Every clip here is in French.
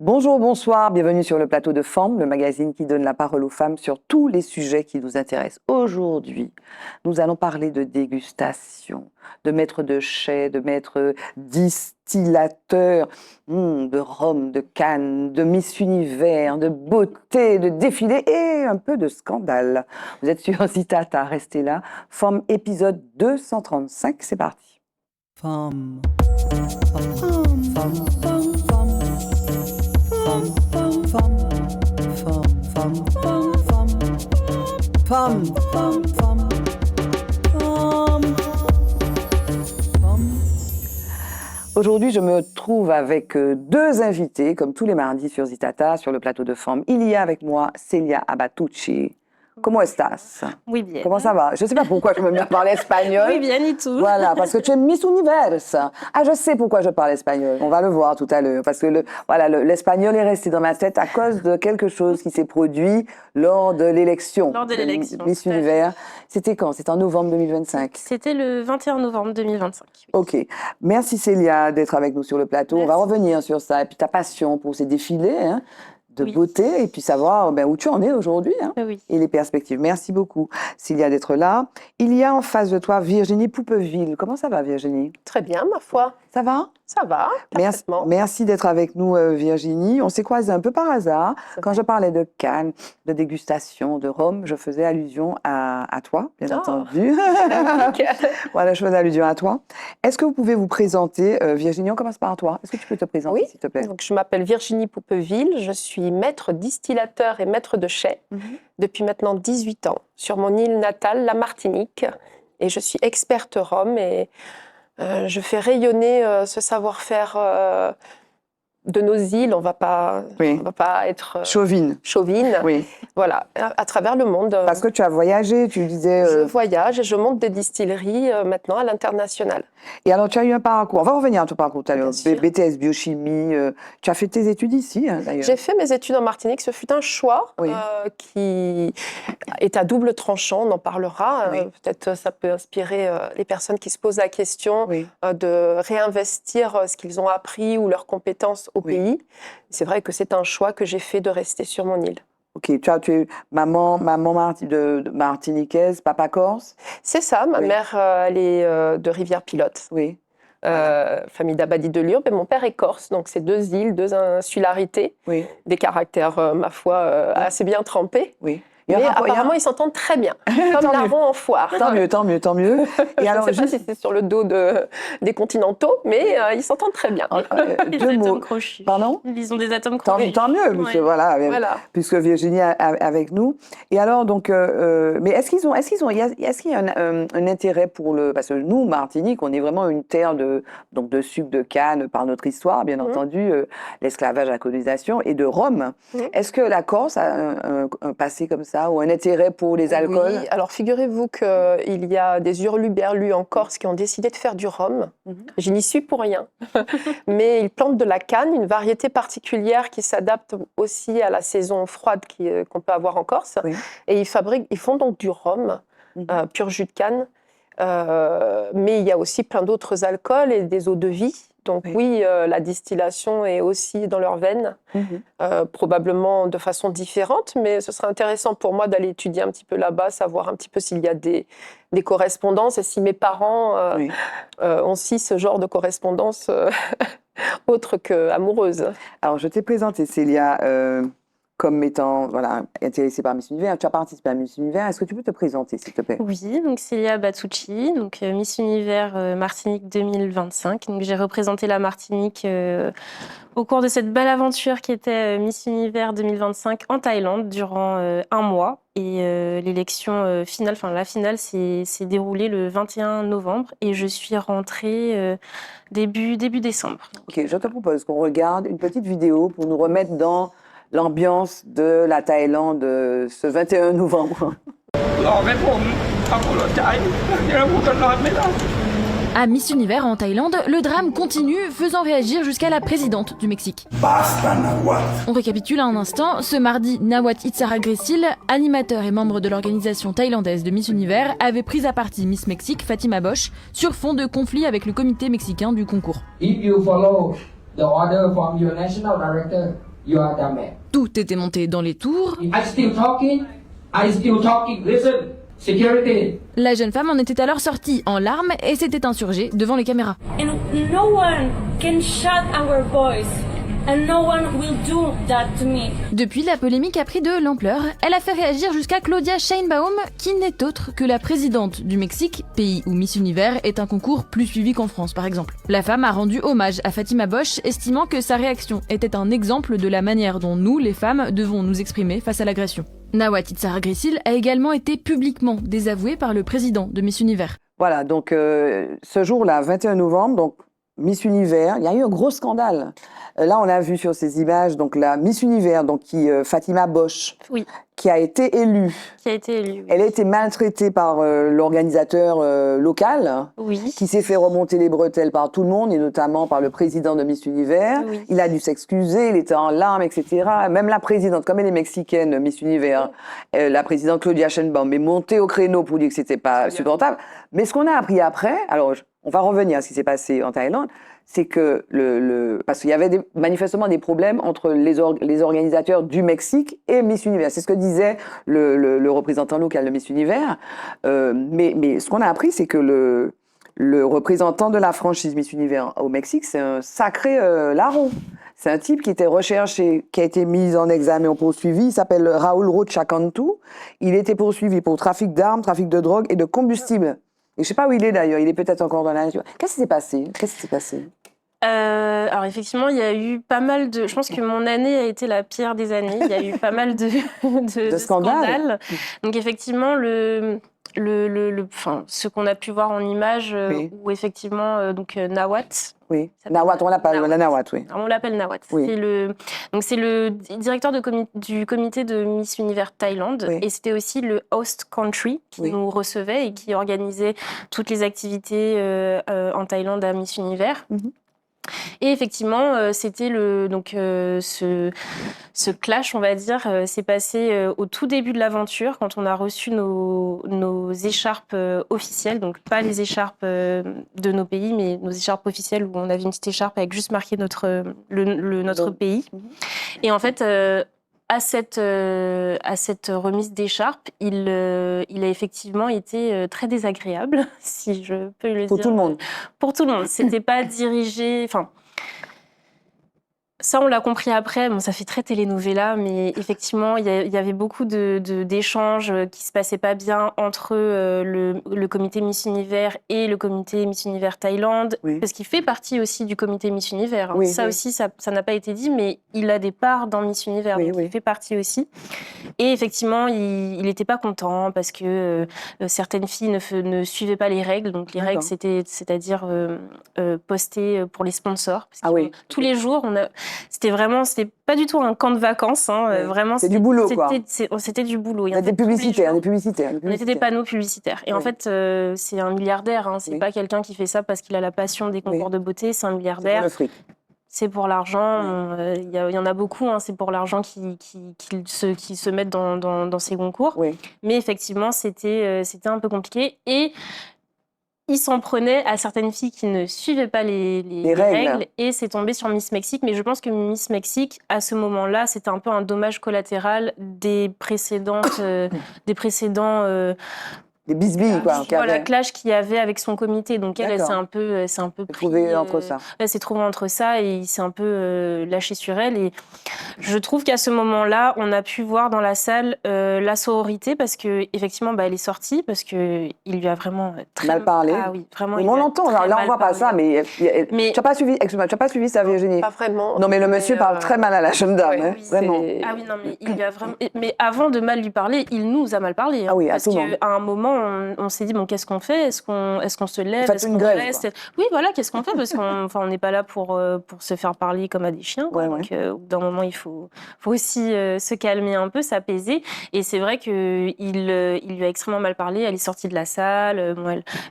Bonjour, bonsoir, bienvenue sur le plateau de Femmes, le magazine qui donne la parole aux femmes sur tous les sujets qui nous intéressent. Aujourd'hui, nous allons parler de dégustation, de maître de chai, de maître distillateur, de rhum, de Cannes, de Miss Univers, de beauté, de défilé et un peu de scandale. Vous êtes sur Zitata, restez là. Femmes, épisode 235, c'est parti. Femmes, femmes, femmes, femmes, femmes. Aujourd'hui, je me trouve avec deux invités, comme tous les mardis sur Zitata, sur le plateau de Femmes. Il y a avec moi Celia Abatucci. Comment estás? Muy bien. Comment ça va? Je ne sais pas pourquoi je me mets à parler espagnol. Muy bien, y tú? Voilà, parce que tu es Miss Univers. Ah, je sais pourquoi je parle espagnol. On va le voir tout à l'heure. Parce que l'espagnol est resté dans ma tête à cause de quelque chose qui s'est produit lors de l'élection. Lors de l'élection. Miss Univers. C'était quand? C'était en novembre 2025. C'était le 21 novembre 2025. Ok. Merci Célia d'être avec nous sur le plateau. Merci. On va revenir sur ça. Et puis ta passion pour ces défilés, hein, de Oui. beauté, et puis savoir où tu en es aujourd'hui, hein, Oui. et les perspectives. Merci beaucoup, Célia, d'être là. Il y a en face de toi Virginie Poupeville. Comment ça va, Virginie? Très bien, ma foi. Ça va? Ça va, Merci, parfaitement. merci d'être avec nous, Virginie. On s'est croisés un peu par hasard. Quand je parlais de Cannes, de dégustation, de Rome, je faisais allusion à toi, bien entendu. Voilà, je faisais allusion à toi. Est-ce que vous pouvez vous présenter, Virginie? On commence par toi. Est-ce que tu peux te présenter, s'il te plaît? Donc, je m'appelle Virginie Poupeville, je suis maître distillateur et maître de chai depuis maintenant 18 ans sur mon île natale, la Martinique, et je suis experte rhum et je fais rayonner ce savoir-faire de nos îles. On va pas être Chauvine. chauvine. Oui. Voilà, à travers le monde. Parce que tu as voyagé, tu disais. Je voyage et je monte des distilleries maintenant à l'international. Et alors, tu as eu un parcours. On va revenir à ton parcours tout à l'heure. Bien sûr. BTS biochimie. Tu as fait tes études ici, hein, d'ailleurs. J'ai fait mes études en Martinique. Ce fut un choix Oui. qui est à double tranchant. On en parlera. Oui. Peut-être ça peut inspirer les personnes qui se posent la question Oui. de réinvestir ce qu'ils ont appris ou leurs compétences au Oui. pays. C'est vrai que c'est un choix que j'ai fait de rester sur mon île. Ok, tu es maman de martiniquaise, papa corse. C'est ça. Ma Oui. mère, elle est de Rivière-Pilote. Oui. Famille d'Abadie de Lure, mais mon père est corse, donc c'est deux îles, deux insularités, Oui. des caractères, ma foi, assez bien trempés. Oui. Mais apparemment, ils s'entendent très bien, comme Tant mieux. larrons en foire. Tant mieux, tant mieux, tant mieux. Et Je alors, ne sais pas si c'est sur le dos des continentaux, mais ils s'entendent très bien. Les deux mots. atomes crochus. Pardon? Ils ont des atomes Tant crochus. mieux, puisque Ouais. voilà, Voilà. puisque Virginie est avec nous. Et alors, donc, mais est-ce qu'il y a un intérêt pour parce que nous, Martinique, on est vraiment une terre de sucre de canne par notre histoire, bien entendu, l'esclavage, la colonisation, et de rhum. Est-ce que la Corse a un passé comme ça, ou un intérêt pour les alcools? Oui, alors figurez-vous qu'il y a des hurluberlus en Corse qui ont décidé de faire du rhum. Je n'y suis pour rien. Mais ils plantent de la canne, une variété particulière qui s'adapte aussi à la saison froide qu'on peut avoir en Corse. Oui. Et ils font donc du rhum, pur jus de canne. Mais il y a aussi plein d'autres alcools et des eaux de vie. Donc oui, la distillation est aussi dans leurs veines, probablement de façon différente, mais ce serait intéressant pour moi d'aller étudier un petit peu là-bas, savoir un petit peu s'il y a des correspondances et si mes parents ont aussi ce genre de correspondance autre qu'amoureuse. Alors, je t'ai présenté Célia comme étant intéressée par Miss Univers. Tu as participé à Miss Univers. Est-ce que tu peux te présenter, s'il te plaît? Oui, donc Celia Abatucci, donc Miss Univers Martinique 2025. Donc j'ai représenté la Martinique au cours de cette belle aventure qui était Miss Univers 2025 en Thaïlande durant un mois. Et l'élection finale, enfin la finale, s'est déroulée le 21 novembre et je suis rentrée début décembre. Ok, je te propose qu'on regarde une petite vidéo pour nous remettre dans l'ambiance de la Thaïlande ce 21 novembre. À Miss Univers en Thaïlande, le drame continue, faisant réagir jusqu'à la présidente du Mexique. On récapitule un instant, ce mardi, Nawat Itzhara-Grésil, animateur et membre de l'organisation thaïlandaise de Miss Univers, avait pris à partie Miss Mexique, Fatima Bosch, sur fond de conflit avec le comité mexicain du concours. If you follow the order from your national director, You are the man. Tout était monté dans les tours. I still talking. Listen. Security. La jeune femme en était alors sortie en larmes et s'était insurgée devant les caméras. And no one can shut our voice. And no one will do that to me. Depuis, la polémique a pris de l'ampleur. Elle a fait réagir jusqu'à Claudia Sheinbaum, qui n'est autre que la présidente du Mexique, pays où Miss Univers est un concours plus suivi qu'en France par exemple. La femme a rendu hommage à Fatima Bosch, estimant que sa réaction était un exemple de la manière dont nous, les femmes, devons nous exprimer face à l'agression. Nawat Itzhara-Gricil a également été publiquement désavouée par le président de Miss Univers. Voilà, donc ce jour-là, 21 novembre, donc Miss Univers, il y a eu un gros scandale. Là, on a vu sur ces images donc la Miss Univers, donc Fatima Bosch, Oui. qui a été élue. Qui a été élue. Elle a été maltraitée par l'organisateur local, Oui. qui s'est fait remonter les bretelles par tout le monde, et notamment par le président de Miss Univers. Oui. Il a dû s'excuser, il était en larmes, etc. Même la présidente, comme elle est mexicaine, Miss Univers, la présidente Claudia Sheinbaum est montée au créneau pour dire que c'était pas supportable. Mais ce qu'on a appris après, alors on va revenir à ce qui s'est passé en Thaïlande, c'est que parce qu'il y avait manifestement des problèmes entre les organisateurs du Mexique et Miss Univers. C'est ce que disait le représentant local de Miss Univers. Mais ce qu'on a appris, c'est que le représentant de la franchise Miss Univers au Mexique, c'est un sacré larron. C'est un type qui était recherché, qui a été mis en examen, poursuivi. Il s'appelle Raúl Rocha Cantu. Il était poursuivi pour trafic d'armes, trafic de drogue et de combustible. Et je ne sais pas où il est d'ailleurs, il est peut-être encore dans la nature. Qu'est-ce qui s'est passé? Alors effectivement, il y a eu pas mal de... Je pense que mon année a été la pire des années. Il y a eu pas mal de scandales. Donc effectivement, ce qu'on a pu voir en image, Oui. où effectivement, Nawat... Oui, Nawat, on l'appelle Nawat, oui. On l'appelle Nawat. Oui. C'est le directeur du comité de Miss Univers Thaïlande. Oui. Et c'était aussi le host country qui nous recevait et qui organisait toutes les activités en Thaïlande à Miss Univers. Mm-hmm. Et effectivement, c'était ce clash, on va dire, s'est passé au tout début de l'aventure, quand on a reçu nos écharpes officielles, donc pas les écharpes de nos pays, mais nos écharpes officielles où on avait une petite écharpe avec juste marqué notre pays. Et en fait, à cette remise d'écharpe, il a effectivement été très désagréable, si je peux le dire. Pour tout le monde. Pour tout le monde. C'était pas dirigé... Enfin, ça, on l'a compris après. Bon, ça fait très telenovela, mais effectivement, il y avait beaucoup d'échanges qui se passaient pas bien entre le comité Miss Univers et le comité Miss Univers Thaïlande, Oui. parce qu'il fait partie aussi du comité Miss Univers. Oui, ça oui. aussi, ça n'a pas été dit, mais il a des parts dans Miss Univers, Oui, donc oui. il fait partie aussi. Et effectivement, il n'était pas content parce que certaines filles ne suivaient pas les règles. Donc les règles, c'est-à-dire poster pour les sponsors. Parce que, tous les jours, c'était pas du tout un camp de vacances. Hein, vraiment, c'est du boulot, quoi. C'était du boulot. Il y a des publicitaires, des publicitaires. On était des panneaux publicitaires. Et en fait, c'est un milliardaire. Hein, c'est pas quelqu'un qui fait ça parce qu'il a la passion des concours de beauté. C'est un milliardaire. C'est pour le fric. C'est pour l'argent. Il y en a beaucoup. Hein, c'est pour l'argent qui se mettent dans ces concours. Oui. Mais effectivement, c'était un peu compliqué. Et il s'en prenait à certaines filles qui ne suivaient pas les règles. Et c'est tombé sur Miss Mexique. Mais je pense que Miss Mexique, à ce moment-là, c'était un peu un dommage collatéral des précédents des bisbilles, quoi. Voilà, clash qu'il y avait avec son comité. Donc elle s'est un peu trouvée entre ça. Elle s'est trouvée entre ça et il s'est un peu lâché sur elle. Et je trouve qu'à ce moment-là, on a pu voir dans la salle la sororité parce que effectivement, elle est sortie parce que il lui a vraiment très mal parlé. Ah oui, vraiment. Mais on l'entend. Là, on voit pas ça, mais tu n'as pas suivi. Excuse-moi, tu n'as pas suivi ça, Virginie? Pas vraiment. Non, mais le monsieur parle très mal à la jeune dame, hein, vraiment. Ah oui, non, mais il lui a vraiment. Mais avant de mal lui parler, il nous a mal parlé. Hein, ah oui, à parce tout moment. qu'à un moment, on s'est dit bon, qu'est-ce qu'on fait? Est-ce qu'on se lève? Faites une grève, reste? Oui, voilà, qu'est-ce qu'on fait? Parce qu'on n'est pas là pour se faire parler comme à des chiens. Quoi. Donc, au bout d'un moment, il faut aussi se calmer un peu, s'apaiser. Et c'est vrai qu'il lui a extrêmement mal parlé. Elle est sortie de la salle.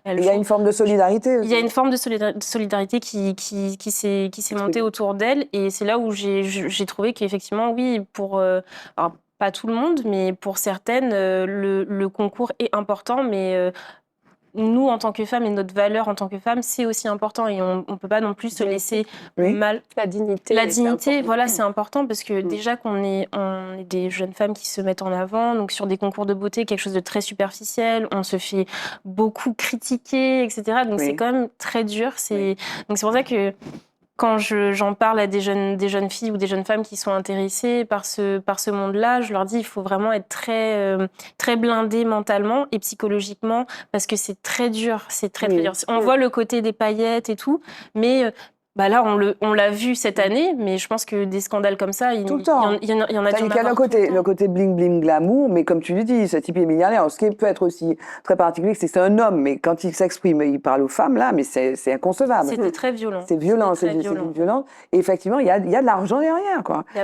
Il y a une forme de solidarité. Il y a une forme de solidarité qui s'est montée autour d'elle. Et c'est là où j'ai trouvé qu'effectivement, oui, pour... alors, pas tout le monde, mais pour certaines, le concours est important, mais nous, en tant que femmes, et notre valeur en tant que femmes, c'est aussi important. Et on ne peut pas non plus se laisser mal. La dignité. La dignité, voilà, c'est important parce que déjà on est des jeunes femmes qui se mettent en avant, donc sur des concours de beauté, quelque chose de très superficiel, on se fait beaucoup critiquer, etc. Donc c'est quand même très dur. Donc c'est pour ça que quand j'en parle à des jeunes filles ou des jeunes femmes qui sont intéressées par ce monde-là, je leur dis il faut vraiment être très blindé mentalement et psychologiquement parce que c'est très dur, c'est très dur. On voit le côté des paillettes et tout, mais là on l'a vu cette année, mais je pense que des scandales comme ça, il y en a dû en avoir. Il y a le côté bling bling glamour, mais comme tu le dis, ce type est milliardaire. Alors, ce qui peut être aussi très particulier, c'est que c'est un homme, mais quand il s'exprime, il parle aux femmes là, mais c'est inconcevable. C'était très violent. C'est violent, c'est violent. Et effectivement, il y a de l'argent derrière, quoi. Tu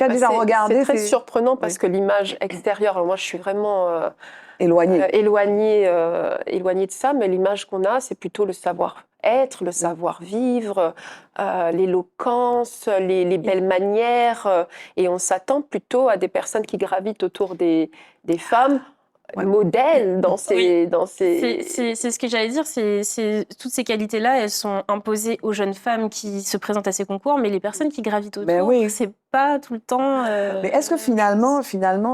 as déjà regardé. C'est très surprenant parce que l'image extérieure. Alors moi, je suis vraiment éloignée de ça, mais l'image qu'on a, c'est plutôt le savoir-être, le savoir-vivre, l'éloquence, les belles manières, et on s'attend plutôt à des personnes qui gravitent autour des femmes. Modèles dans ces... C'est ce que j'allais dire, toutes ces qualités-là, elles sont imposées aux jeunes femmes qui se présentent à ces concours, mais les personnes qui gravitent autour, c'est pas tout le temps... Mais est-ce que finalement,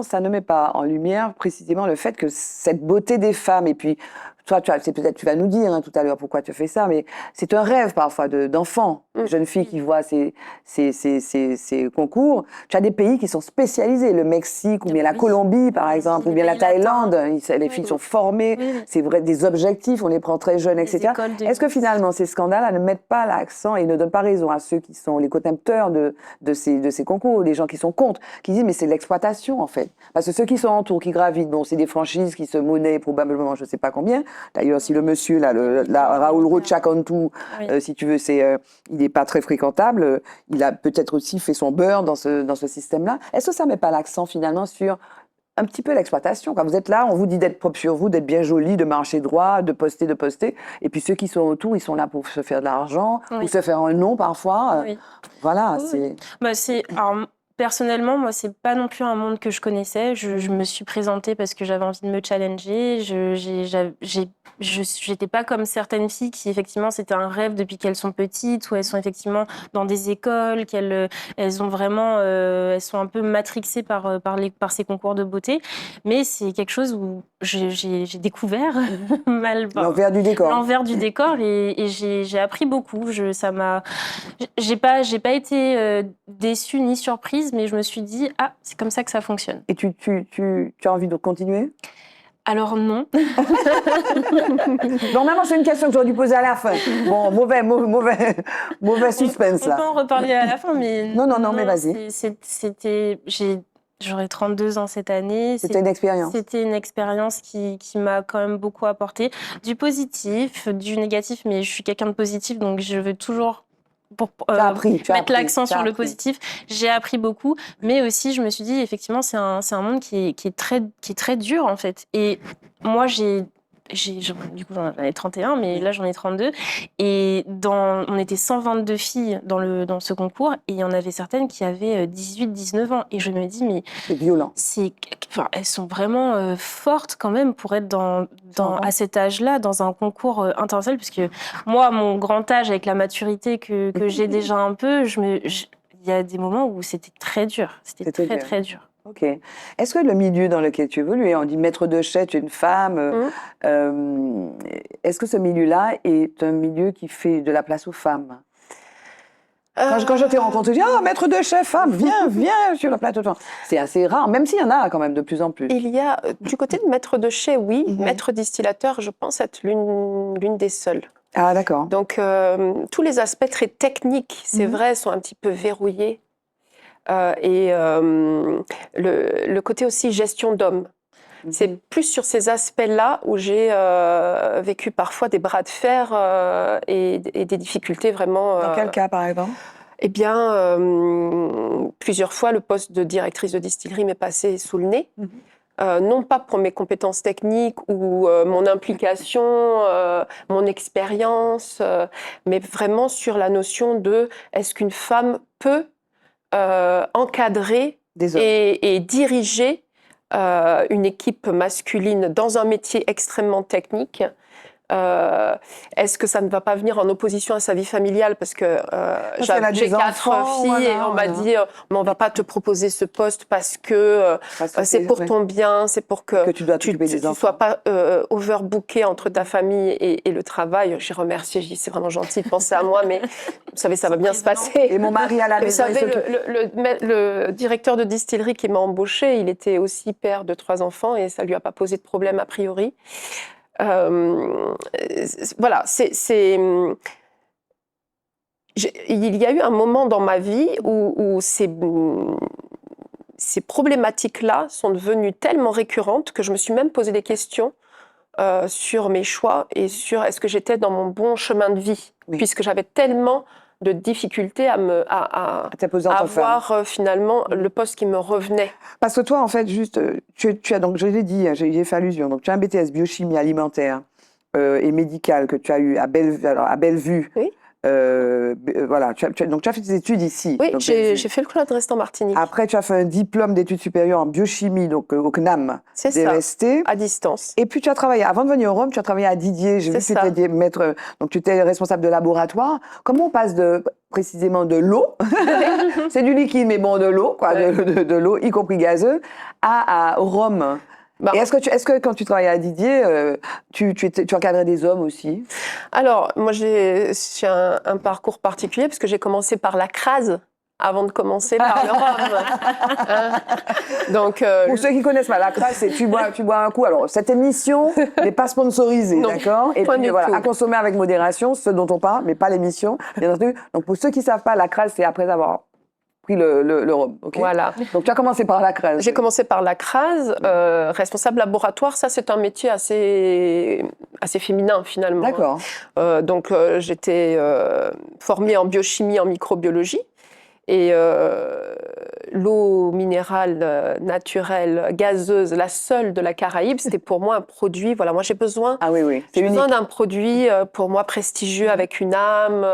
ça ne met pas en lumière précisément le fait que cette beauté des femmes, et puis toi, peut-être tu vas nous dire tout à l'heure pourquoi tu fais ça, mais c'est un rêve parfois d'enfants, jeunes filles qui voient ces concours. Tu as des pays qui sont spécialisés, le Mexique ou bien la Colombie par exemple, ou bien la Thaïlande. Les filles sont formées, c'est vrai, des objectifs, on les prend très jeunes, etc. Est-ce que finalement ces scandales ne mettent pas l'accent et ne donnent pas raison à ceux qui sont les contempteurs de ces concours, les gens qui sont contre, qui disent mais c'est de l'exploitation en fait. Parce que ceux qui sont autour, qui gravitent, c'est des franchises qui se monnaient probablement je ne sais pas combien. D'ailleurs, si le monsieur, Raoul Rocha-Cantu, si tu veux, il n'est pas très fréquentable, il a peut-être aussi fait son beurre dans ce système-là. Est-ce que ça ne met pas l'accent finalement sur un petit peu l'exploitation? Quand vous êtes là, on vous dit d'être propre sur vous, d'être bien jolie, de marcher droit, de poster. Et puis ceux qui sont autour, ils sont là pour se faire de l'argent, ou se faire un nom parfois. Voilà, Alors, personnellement, moi, c'est pas non plus un monde que je connaissais. Je me suis présentée parce que j'avais envie de me challenger. J'étais pas comme certaines filles qui, effectivement, c'était un rêve depuis qu'elles sont petites, où elles sont effectivement dans des écoles, elles ont vraiment, elles sont un peu matrixées par ces concours de beauté. Mais c'est quelque chose où j'ai découvert l'envers du décor. L'envers du décor, et j'ai appris beaucoup. J'ai pas été déçue ni surprise, mais je me suis dit, c'est comme ça que ça fonctionne. Et tu as envie de continuer? Alors non. Normalement, c'est une question que j'aurais dû poser à la fin. Bon, mauvais suspense là. On peut en reparler à la fin, mais... Non, mais vas-y. J'aurai 32 ans cette année. C'était une expérience. C'était une expérience qui m'a quand même beaucoup apporté. Du positif, du négatif, mais je suis quelqu'un de positif, donc je veux toujours... mettre l'accent sur le positif. J'ai appris beaucoup, mais aussi je me suis dit effectivement c'est un monde qui est très dur en fait. Et moi du coup j'en ai 31, mais là j'en ai 32. Et on était 122 filles dans ce concours, et il y en avait certaines qui avaient 18-19 ans. Et je me dis mais c'est violent. Elles sont vraiment fortes quand même pour être à cet âge-là dans un concours international, puisque moi, mon grand âge, avec la maturité que j'ai déjà un peu, il y a des moments où c'était très dur. C'était très dur. Ok. Est-ce que le milieu dans lequel tu évolues, on dit maître de chais, tu es une femme, est-ce que ce milieu-là est un milieu qui fait de la place aux femmes? Quand je t'ai rencontré, je dis maître de chef, femme, viens sur le plateau de femme. C'est assez rare, même s'il y en a quand même de plus en plus. Il y a, du côté de maître de chais, oui. Maître distillateur, je pense être l'une des seules. Ah, d'accord. Donc, tous les aspects très techniques, c'est vrai, sont un petit peu verrouillés. Et le côté aussi gestion d'hommes. C'est plus sur ces aspects-là où j'ai vécu parfois des bras de fer et des difficultés vraiment. Dans quel cas, par exemple? Eh bien, plusieurs fois, le poste de directrice de distillerie m'est passé sous le nez. Non pas pour mes compétences techniques ou mon implication, mon expérience, mais vraiment sur la notion de est-ce qu'une femme peut encadrer et diriger une équipe masculine dans un métier extrêmement technique. Est-ce que ça ne va pas venir en opposition à sa vie familiale parce que j'ai 4 filles et on m'a dit mais on va pas te proposer ce poste parce que c'est pour ton bien, c'est pour que tu dois t'occuper des enfants. sois pas overbooké entre ta famille et le travail. J'ai remercié, j'ai dit c'est vraiment gentil de penser à moi, mais vous savez ça va bien se passer. Et mon mari à la maison. Vous savez, le directeur de distillerie qui m'a embauché, il était aussi père de 3 enfants et ça lui a pas posé de problème a priori. Voilà, il y a eu un moment dans ma vie où ces problématiques-là sont devenues tellement récurrentes que je me suis même posé des questions sur mes choix et sur est-ce que j'étais dans mon bon chemin de vie, puisque j'avais tellement de difficultés à avoir finalement le poste qui me revenait. Parce que toi, en fait, juste, tu as donc, je l'ai dit, j'ai fait allusion, donc tu as un BTS biochimie alimentaire et médicale que tu as eu à Bellevue. Oui. Voilà, donc tu as fait tes études ici. Oui, j'ai fait le Collège de Reste en Martinique. Après, tu as fait un diplôme d'études supérieures en biochimie, donc au CNAM, C'est DEST. à distance. Et puis tu as travaillé, avant de venir au Rhum, tu as travaillé à Didier. J'ai vu que tu étais maître, donc tu étais responsable de laboratoire. Comment on passe précisément de l'eau, c'est du liquide, mais bon, de l'eau, quoi, de l'eau, y compris gazeuse, au Rhum. Et est-ce que quand tu travaillais à Didier, tu encadrais des hommes aussi? Alors, moi, j'ai un parcours particulier parce que j'ai commencé par la crase avant de commencer par le rhum. Donc, pour ceux qui connaissent pas, la crase, c'est tu bois un coup. Alors, cette émission n'est pas sponsorisée, d'accord? Et puis voilà, à consommer avec modération, ce dont on parle, mais pas l'émission, bien entendu. Donc, pour ceux qui savent pas, la crase, c'est après avoir pris le rhum. Okay. Voilà. Donc tu as commencé par la crase. J'ai commencé par la crase, responsable laboratoire. Ça, c'est un métier assez féminin finalement. D'accord. Donc j'étais formée en biochimie, en microbiologie. Et l'eau minérale naturelle, gazeuse, la seule de la Caraïbe, c'était pour moi un produit. Voilà, moi j'ai besoin d'un produit pour moi prestigieux avec une âme,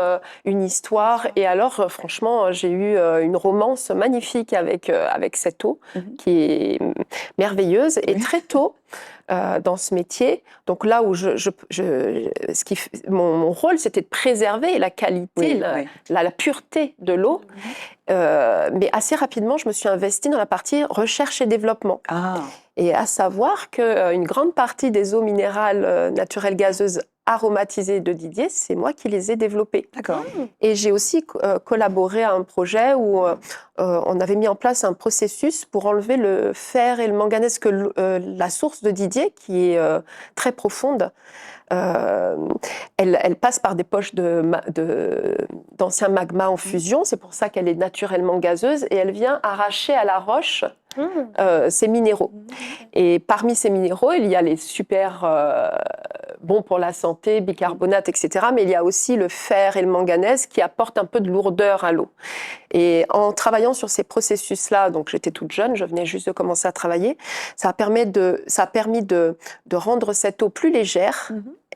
une histoire. Et alors, franchement, j'ai eu une romance magnifique avec cette eau qui est merveilleuse. Et très tôt, dans ce métier. Donc là où mon rôle, c'était de préserver la qualité, la pureté de l'eau. Mais assez rapidement, je me suis investie dans la partie recherche et développement. Et à savoir qu'une grande partie des eaux minérales naturelles gazeuses aromatisées de Didier, c'est moi qui les ai développées. D'accord. Et j'ai aussi collaboré à un projet où on avait mis en place un processus pour enlever le fer et le manganèse, que la source de Didier, qui est très profonde, elle passe par des poches d'anciens magmas en fusion. C'est pour ça qu'elle est naturellement gazeuse et elle vient arracher à la roche ces minéraux. Et parmi ces minéraux, il y a les super bons pour la santé, bicarbonate, etc. Mais il y a aussi le fer et le manganèse qui apportent un peu de lourdeur à l'eau. Et en travaillant sur ces processus-là, donc j'étais toute jeune, je venais juste de commencer à travailler, ça a permis de rendre cette eau plus légère.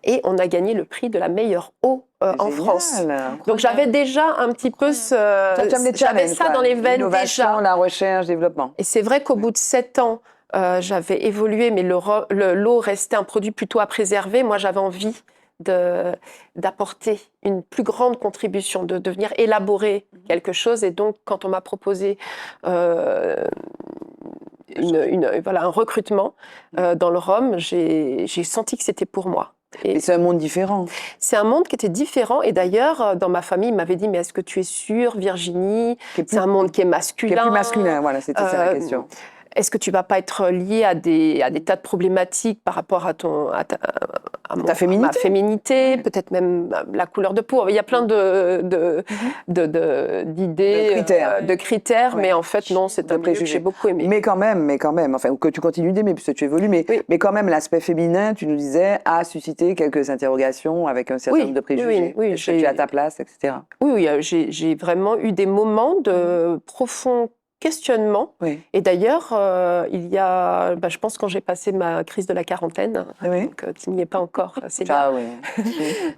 Et on a gagné le prix de la meilleure eau en France. Donc j'avais déjà un petit peu j'avais ça dans les veines L'innovation, déjà. la recherche, développement. Et c'est vrai qu'au bout de 7 ans, j'avais évolué, mais l'eau restait un produit plutôt à préserver. Moi, j'avais envie d'apporter une plus grande contribution, de venir élaborer quelque chose. Et donc, quand on m'a proposé un recrutement dans le rhum, j'ai senti que c'était pour moi. Et c'est un monde différent. C'est un monde qui était différent. Et d'ailleurs, dans ma famille, ils m'avaient dit, mais est-ce que tu es sûre, Virginie? C'est un monde qui est masculin. Qui est plus masculin, voilà, c'était ça la question. Est-ce que tu vas pas être liée à des tas de problématiques par rapport à ta féminité, ma féminité, peut-être même la couleur de peau. Il y a plein d'idées, de critères, mais en fait non, c'est un milieu que j'ai beaucoup aimé. Mais quand même, enfin que tu continues d'aimer puisque tu évolues, mais quand même l'aspect féminin, tu nous disais, a suscité quelques interrogations avec un certain nombre de préjugés. Oui, est-ce que tu es à ta place, etc. Oui, j'ai vraiment eu des moments de profond questionnement. Et d'ailleurs, il y a, je pense quand j'ai passé ma crise de la quarantaine, donc tu n'y es pas encore, c'est bien.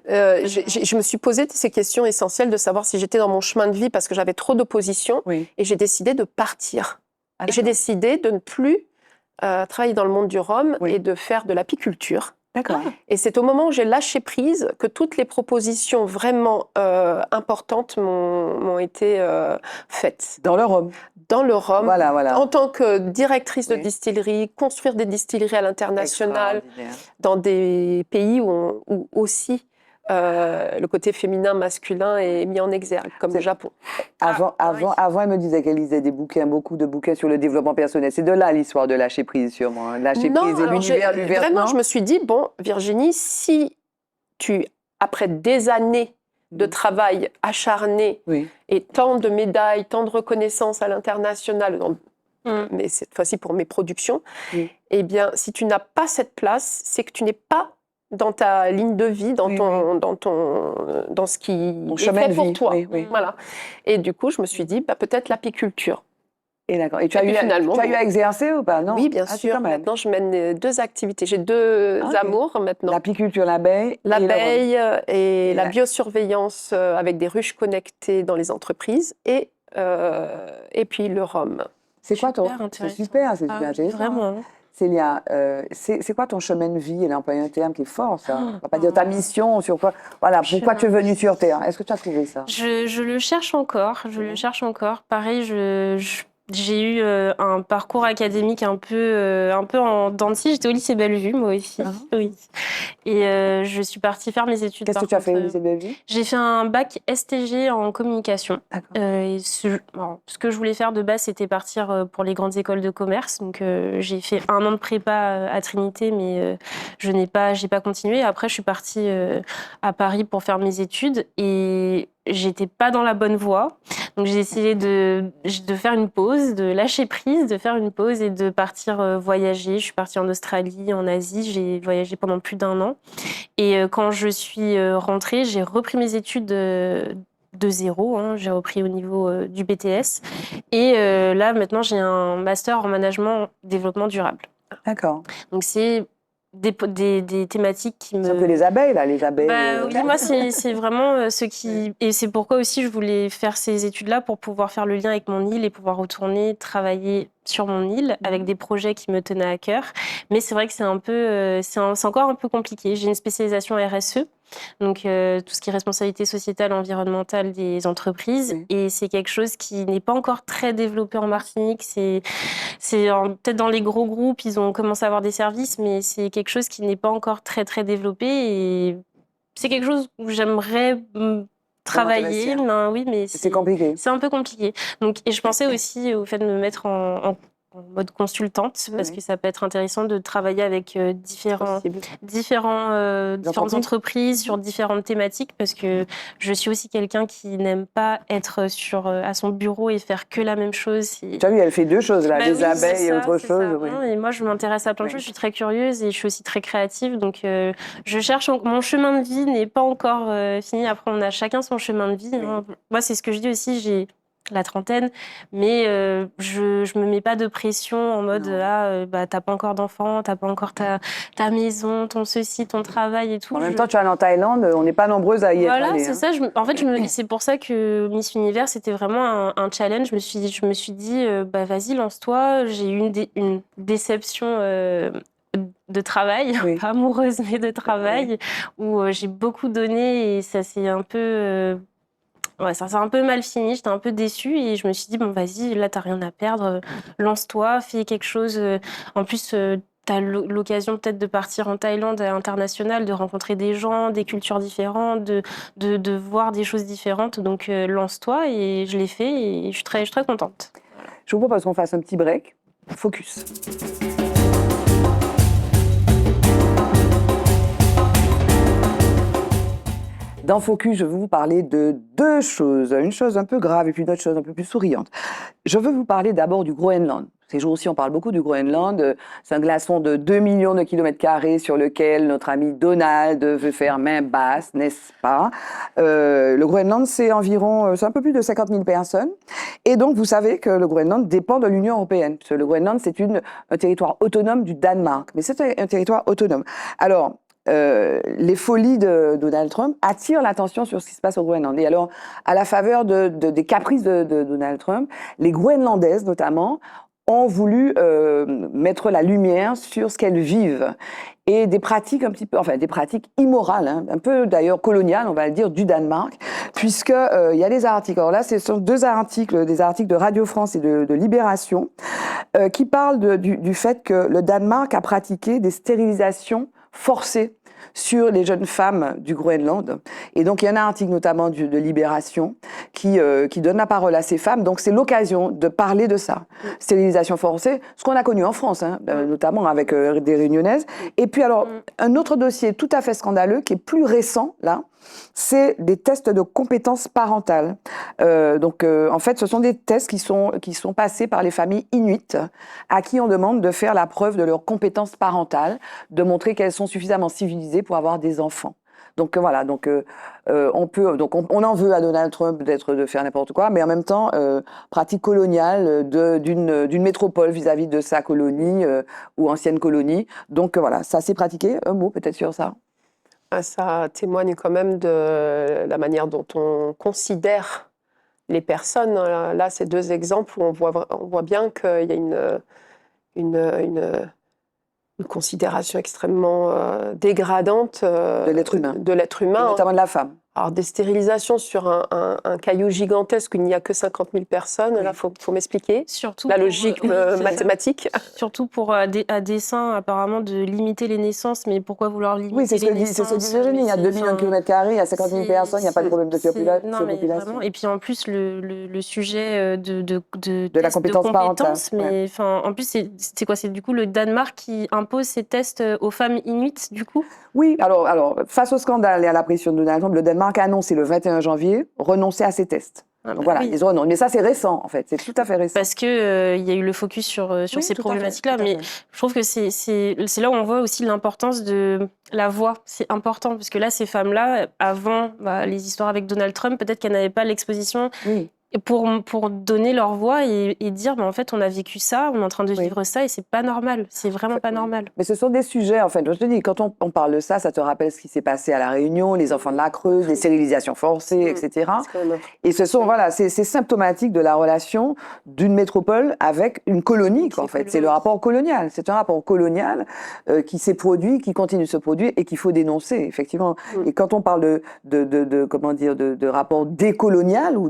Je me suis posé ces questions essentielles de savoir si j'étais dans mon chemin de vie parce que j'avais trop d'opposition et j'ai décidé de partir. Et j'ai décidé de ne plus travailler dans le monde du rhum et de faire de l'apiculture. D'accord. Et c'est au moment où j'ai lâché prise que toutes les propositions vraiment importantes m'ont été faites. Dans le rhum. Dans le rhum, Voilà. en tant que directrice de distillerie, construire des distilleries à l'international, dans des pays où aussi le côté féminin, masculin est mis en exergue, comme le Japon. Avant, elle me disait qu'elle lisait beaucoup de bouquins sur le développement personnel. C'est de là l'histoire de lâcher prise, sûrement. Lâcher prise et l'univers du verre. Vraiment, je me suis dit, bon, Virginie, si après des années de travail acharné et tant de médailles, tant de reconnaissance à l'international, mais cette fois-ci pour mes productions, eh bien, si tu n'as pas cette place, c'est que tu n'es pas dans ta ligne de vie, dans ce qui est fait pour toi. Voilà. Et du coup, je me suis dit, peut-être l'apiculture. Et d'accord. Et tu as eu à exercer ou pas? Non. Oui, bien sûr. Maintenant, je mène 2 activités. J'ai 2 amours maintenant. L'apiculture, l'abeille et la biosurveillance avec des ruches connectées dans les entreprises et puis le rhum. C'est quoi c'est super intéressant. Vraiment. Célia, c'est quoi ton chemin de vie? Elle a employé un terme qui est fort, ça. On va pas dire ta mission, sur quoi. Voilà, pourquoi tu es venue sur Terre? Est-ce que tu as trouvé ça? Je le cherche encore. Pareil, j'ai eu un parcours académique un peu en dents de scie. J'étais au lycée Bellevue, moi aussi. Oui. Et je suis partie faire mes études. Qu'est-ce que tu as fait au lycée Bellevue? J'ai fait un bac STG en communication. Ce que je voulais faire de base, c'était partir pour les grandes écoles de commerce. Donc j'ai fait 1 an de prépa à Trinité, mais j'ai pas continué. Après, je suis partie à Paris pour faire mes études et j'étais pas dans la bonne voie. Donc j'ai essayé de faire une pause, de lâcher prise, de faire une pause et de partir voyager. Je suis partie en Australie, en Asie. J'ai voyagé pendant plus d'1 an. Et quand je suis rentrée, j'ai repris mes études de zéro. J'ai repris au niveau du BTS. Et là, maintenant, j'ai un master en management développement durable. D'accord. Donc c'est des thématiques qui me... C'est un peu les abeilles, là, les abeilles. Oui, moi, c'est vraiment ce qui... Et c'est pourquoi aussi je voulais faire ces études-là pour pouvoir faire le lien avec mon île et pouvoir retourner travailler sur mon île avec des projets qui me tenaient à cœur. Mais c'est vrai que c'est encore un peu compliqué. J'ai une spécialisation RSE, donc tout ce qui est responsabilité sociétale, environnementale des entreprises. Et c'est quelque chose qui n'est pas encore très développé en Martinique. C'est peut-être dans les gros groupes, ils ont commencé à avoir des services, mais c'est quelque chose qui n'est pas encore très, très développé. Et c'est quelque chose où j'aimerais travailler. Oui, mais c'est compliqué. C'est un peu compliqué. Donc, et je pensais aussi au fait de me mettre en mode consultante, parce que ça peut être intéressant de travailler avec différentes entreprises sur différentes thématiques, parce que je suis aussi quelqu'un qui n'aime pas être à son bureau et faire que la même chose. Tu as vu, elle fait 2 choses, là, les abeilles et autre chose. Et moi, je m'intéresse à plein de choses, je suis très curieuse et je suis aussi très créative, donc je cherche, mon chemin de vie n'est pas encore fini. Après, on a chacun son chemin de vie. Moi, c'est ce que je dis aussi, j'ai la trentaine, mais je me mets pas de pression en mode t'as pas encore d'enfant, t'as pas encore ta maison, ton ceci, ton travail et tout. En même temps, tu es en Thaïlande, on n'est pas nombreuses à y être allées. Voilà, c'est ça. En fait, c'est pour ça que Miss Univers, c'était vraiment un challenge. Je me suis dit, vas-y, lance-toi. J'ai eu une déception de travail, pas amoureuse, mais de travail, où j'ai beaucoup donné et ça s'est un peu... ça s'est un peu mal fini, j'étais un peu déçue et je me suis dit, bon, vas-y, là, t'as rien à perdre, lance-toi, fais quelque chose. En plus, t'as l'occasion peut-être de partir en Thaïlande à l'international, de rencontrer des gens, des cultures différentes, de voir des choses différentes. Donc, lance-toi et je l'ai fait et je suis très contente. Voilà. Je vous propose qu'on fasse un petit break. Focus. Dans Focus, je veux vous parler de 2 choses. Une chose un peu grave et puis une autre chose un peu plus souriante. Je veux vous parler d'abord du Groenland. Ces jours-ci, on parle beaucoup du Groenland. C'est un glaçon de 2 millions de kilomètres carrés sur lequel notre ami Donald veut faire main basse, n'est-ce pas? Le Groenland, c'est un peu plus de 50 000 personnes. Et donc, vous savez que le Groenland dépend de l'Union européenne. Parce que le Groenland, c'est un territoire autonome du Danemark. Mais c'est un territoire autonome. Alors, les folies de Donald Trump attirent l'attention sur ce qui se passe au Groenland. Et alors, à la faveur des caprices de Donald Trump, les Groenlandaises, notamment, ont voulu mettre la lumière sur ce qu'elles vivent et des pratiques un petit peu, enfin des pratiques immorales, hein, un peu d'ailleurs coloniales, on va le dire, du Danemark, puisque il y a des articles. Alors là, ce sont des articles de Radio France et de Libération, qui parlent du fait que le Danemark a pratiqué des stérilisations forcées sur les jeunes femmes du Groenland. Et donc, il y en a un article notamment de Libération qui donne la parole à ces femmes. Donc, c'est l'occasion de parler de ça. Stérilisation forcée, ce qu'on a connu en France, hein, notamment avec des Réunionnaises. Et puis, alors, un autre dossier tout à fait scandaleux, qui est plus récent, là, c'est des tests de compétences parentales. En fait, ce sont des tests qui sont passés par les familles inuites à qui on demande de faire la preuve de leurs compétences parentales, de montrer qu'elles sont suffisamment civilisées pour avoir des enfants. Donc voilà, on en veut à Donald Trump de faire n'importe quoi, mais en même temps, pratique coloniale d'une métropole vis-à-vis de sa colonie ou ancienne colonie. Donc voilà, ça s'est pratiqué. Un mot peut-être sur ça. Ça témoigne quand même de la manière dont on considère les personnes. Là, ces deux exemples où on voit bien qu'il y a une considération extrêmement dégradante de l'être humain. Et notamment de la femme. Alors, des stérilisations sur un caillou gigantesque où il n'y a que 50 000 personnes, là, faut m'expliquer. Surtout la logique mathématique. Surtout pour à dessein, apparemment, de limiter les naissances. Mais pourquoi vouloir limiter les naissances? C'est ce que dit Virginie. Il y a 2000 km², il y a 50 000 personnes, il n'y a pas de problème de surpopulation. Non, mais vraiment. Et puis, en plus, le sujet de la compétence parentale. Mais en plus, c'est quoi? C'est du coup le Danemark qui impose ces tests aux femmes inuites, du coup? Oui, alors, face au scandale et à la pression de Donald Trump, le Danemark a annoncé le 21 janvier renoncer à ces tests. Donc voilà, ils renoncent. Mais ça, c'est récent, en fait. C'est tout à fait récent. Parce qu'il y a eu le focus sur ces problématiques-là. Mais je trouve que c'est là où on voit aussi l'importance de la voix. C'est important. Parce que là, ces femmes-là, avant les histoires avec Donald Trump, peut-être qu'elles n'avaient pas l'exposition. Oui. Et pour donner leur voix et dire, en fait, on a vécu ça, on est en train de vivre ça et c'est pas normal. C'est vraiment pas normal. Mais ce sont des sujets, en fait. Je te dis, quand on parle de ça, ça te rappelle ce qui s'est passé à La Réunion, les enfants de la Creuse, les stérilisations forcées, etc. Et c'est symptomatique de la relation d'une métropole avec une colonie, quoi, en fait. C'est le rapport colonial. C'est un rapport colonial qui s'est produit, qui continue de se produire et qu'il faut dénoncer, effectivement. Et quand on parle de rapport décolonial ou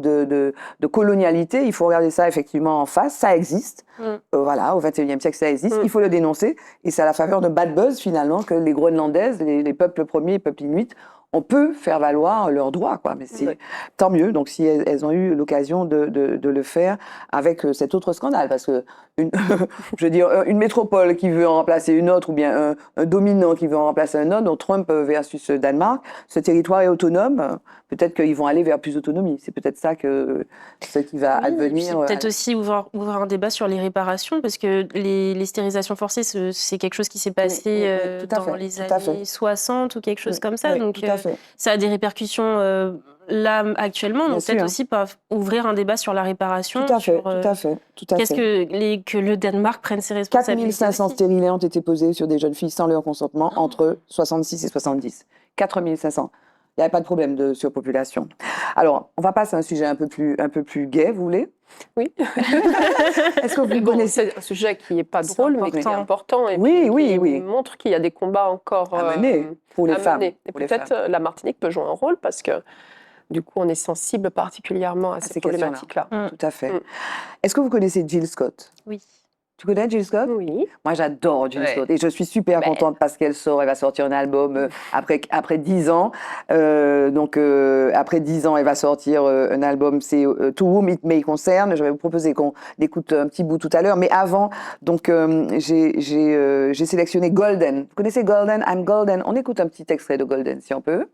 de colonialité, il faut regarder ça effectivement en face, ça existe, voilà, au XXIe siècle ça existe, il faut le dénoncer, et c'est à la faveur de bad buzz finalement que les Groenlandaises, les peuples premiers, les peuples inuits, on peut faire valoir leurs droits, quoi. Mais c'est tant mieux, donc si elles ont eu l'occasion de le faire avec cet autre scandale, parce que je veux dire, une métropole qui veut en remplacer une autre, ou bien un dominant qui veut en remplacer un autre, donc Trump versus Danemark, ce territoire est autonome, peut-être qu'ils vont aller vers plus d'autonomie. C'est peut-être ça ce qui va advenir. Peut-être aussi ouvrir un débat sur les réparations, parce que les stérilisations forcées, c'est quelque chose qui s'est passé dans les années 60 ou quelque chose comme ça. Donc ça a des répercussions là actuellement, donc peut-être aussi ouvrir un débat sur la réparation. Tout à fait. Qu'est-ce que le Danemark prenne ses responsabilités? 4500 stérilés ont été posés sur des jeunes filles sans leur consentement entre 66 et 70. 4500. Il n'y avait pas de problème de surpopulation. Alors, on va passer à un sujet un peu plus gai, vous voulez? Oui. Est-ce que vous connaissez un sujet qui n'est pas drôle, mais qui est important et qui montre qu'il y a des combats encore à mener pour les femmes. Et peut-être la Martinique peut jouer un rôle parce que du coup, on est sensible particulièrement à ces problématiques-là. Tout à fait. Est-ce que vous connaissez Jill Scott? Oui. Tu connais Jill Scott? Oui. Moi, j'adore Jill Scott et je suis super contente parce qu'elle va sortir un album après 10 ans. Après 10 ans, elle va sortir un album, c'est To Whom It May Concern. Je vais vous proposer qu'on écoute un petit bout tout à l'heure. Mais avant, donc, j'ai sélectionné Golden. Vous connaissez Golden? I'm Golden. On écoute un petit extrait de Golden, si on peut.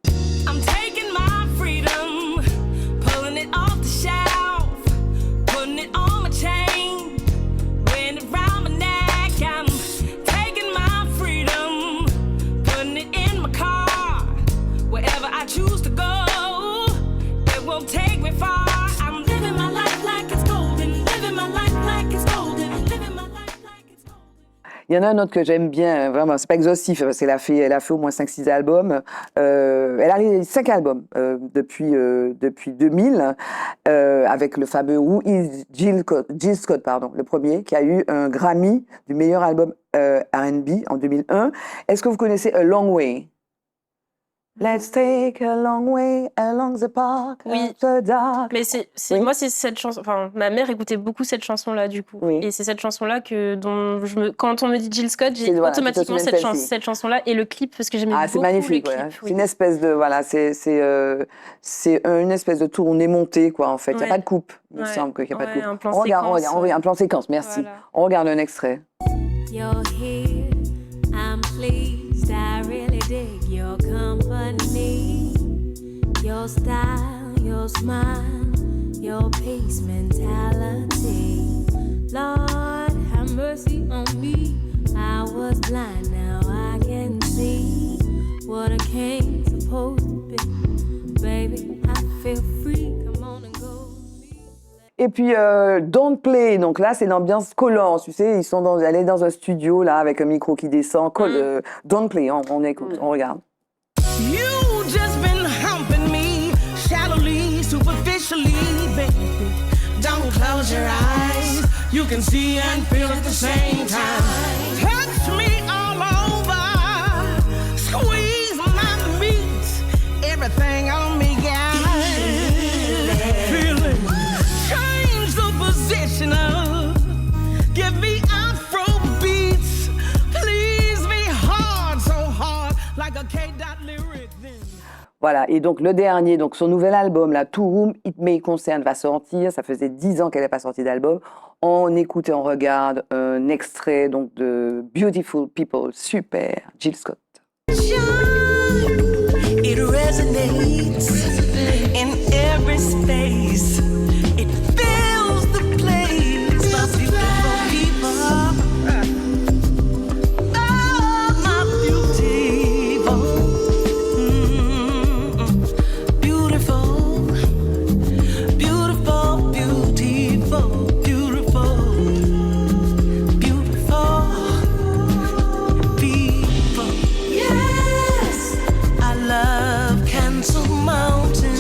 Il y en a un autre que j'aime bien, vraiment, c'est pas exhaustif, parce qu'elle a fait au moins 5-6 albums. Elle a réalisé 5 albums depuis 2000, avec le fameux Who is Jill Scott, pardon, le premier, qui a eu un Grammy du meilleur album R&B en 2001. Est-ce que vous connaissez A Long Way? Let's take a long way along the park Oui. after dark. Mais Oui. moi, c'est cette chanson. Enfin, ma mère écoutait beaucoup cette chanson-là, du coup. Oui. Et c'est cette chanson-là quand on me dit Jill Scott, j'ai Voilà, automatiquement c'est celle-ci. cette chanson-là et le clip, parce que j'aimais Ah, beaucoup c'est magnifique, le ouais. clip. C'est une espèce de, voilà, c'est une espèce de tournée montée, quoi, en fait. Il n'y a Ouais. pas de coupe. Il me Ouais. semble qu'il n'y a pas de Ouais, coupe. un plan On regarde, séquence, un plan séquence, merci. Voilà. On regarde un extrait. You're here, I'm pleased, I really dig your company. Your style, your smile, your peace mentality. Lord, have mercy on me. I was blind, now I can see what a king's supposed to be. Baby, I feel free, come on and go. Et puis, Don't Play, donc là, c'est l'ambiance collante, tu sais, elle est dans un studio, là, avec un micro qui descend. Don't Play, on écoute, on regarde. You just been humping me shallowly, superficially, baby. Don't close your eyes. You can see and feel at the same time. Touch me all over. Squeeze my meat. Everything on me, guys. Feel it. Change the position of. Give me Afro beats. Please me hard, so hard. Like a K-dot lyric then. Voilà, et donc le dernier, donc son nouvel album, là, To Whom It May Concern, va sortir. Ça faisait 10 ans qu'elle n'est pas sortie d'album. On écoute et on regarde un extrait donc, de Beautiful People, super, Jill Scott. It resonates in every space. It fills the place of beautiful people. Oh, my beautiful. Beautiful. Beautiful, beautiful, beautiful. Beautiful people. Yes, I love Cancel Mountain.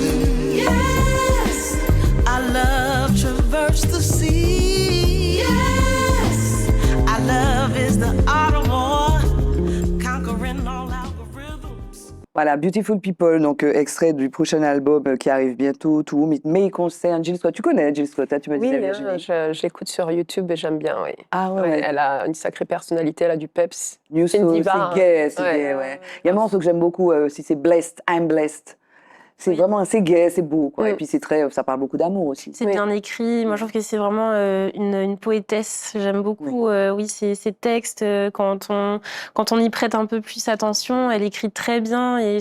Yes, I love Traverse the Sea. Yes, I love is the art of war, conquering all algorithms. Voilà, Beautiful People, donc extrait du prochain album qui arrive bientôt, To Whom It May Concern, Jill Scott. Tu connais Jill Scott, hein, tu me Oui, disais, Virginie. je l'écoute sur YouTube et j'aime bien, oui. Ah ouais, Ouais, ouais. elle a une sacrée personnalité, elle a du peps. New c'est une Soul, diva, hein. c'est gay, c'est Ouais. gay, ouais. Il y a un morceau que j'aime beaucoup aussi, c'est Blessed, I'm Blessed. C'est Oui. vraiment, c'est gay, c'est beau, quoi. Mm. Et puis ça parle beaucoup d'amour aussi. C'est Oui. bien écrit. Moi, je trouve que c'est vraiment une poétesse. J'aime beaucoup ces textes. Quand on y prête un peu plus attention, elle écrit très bien. Et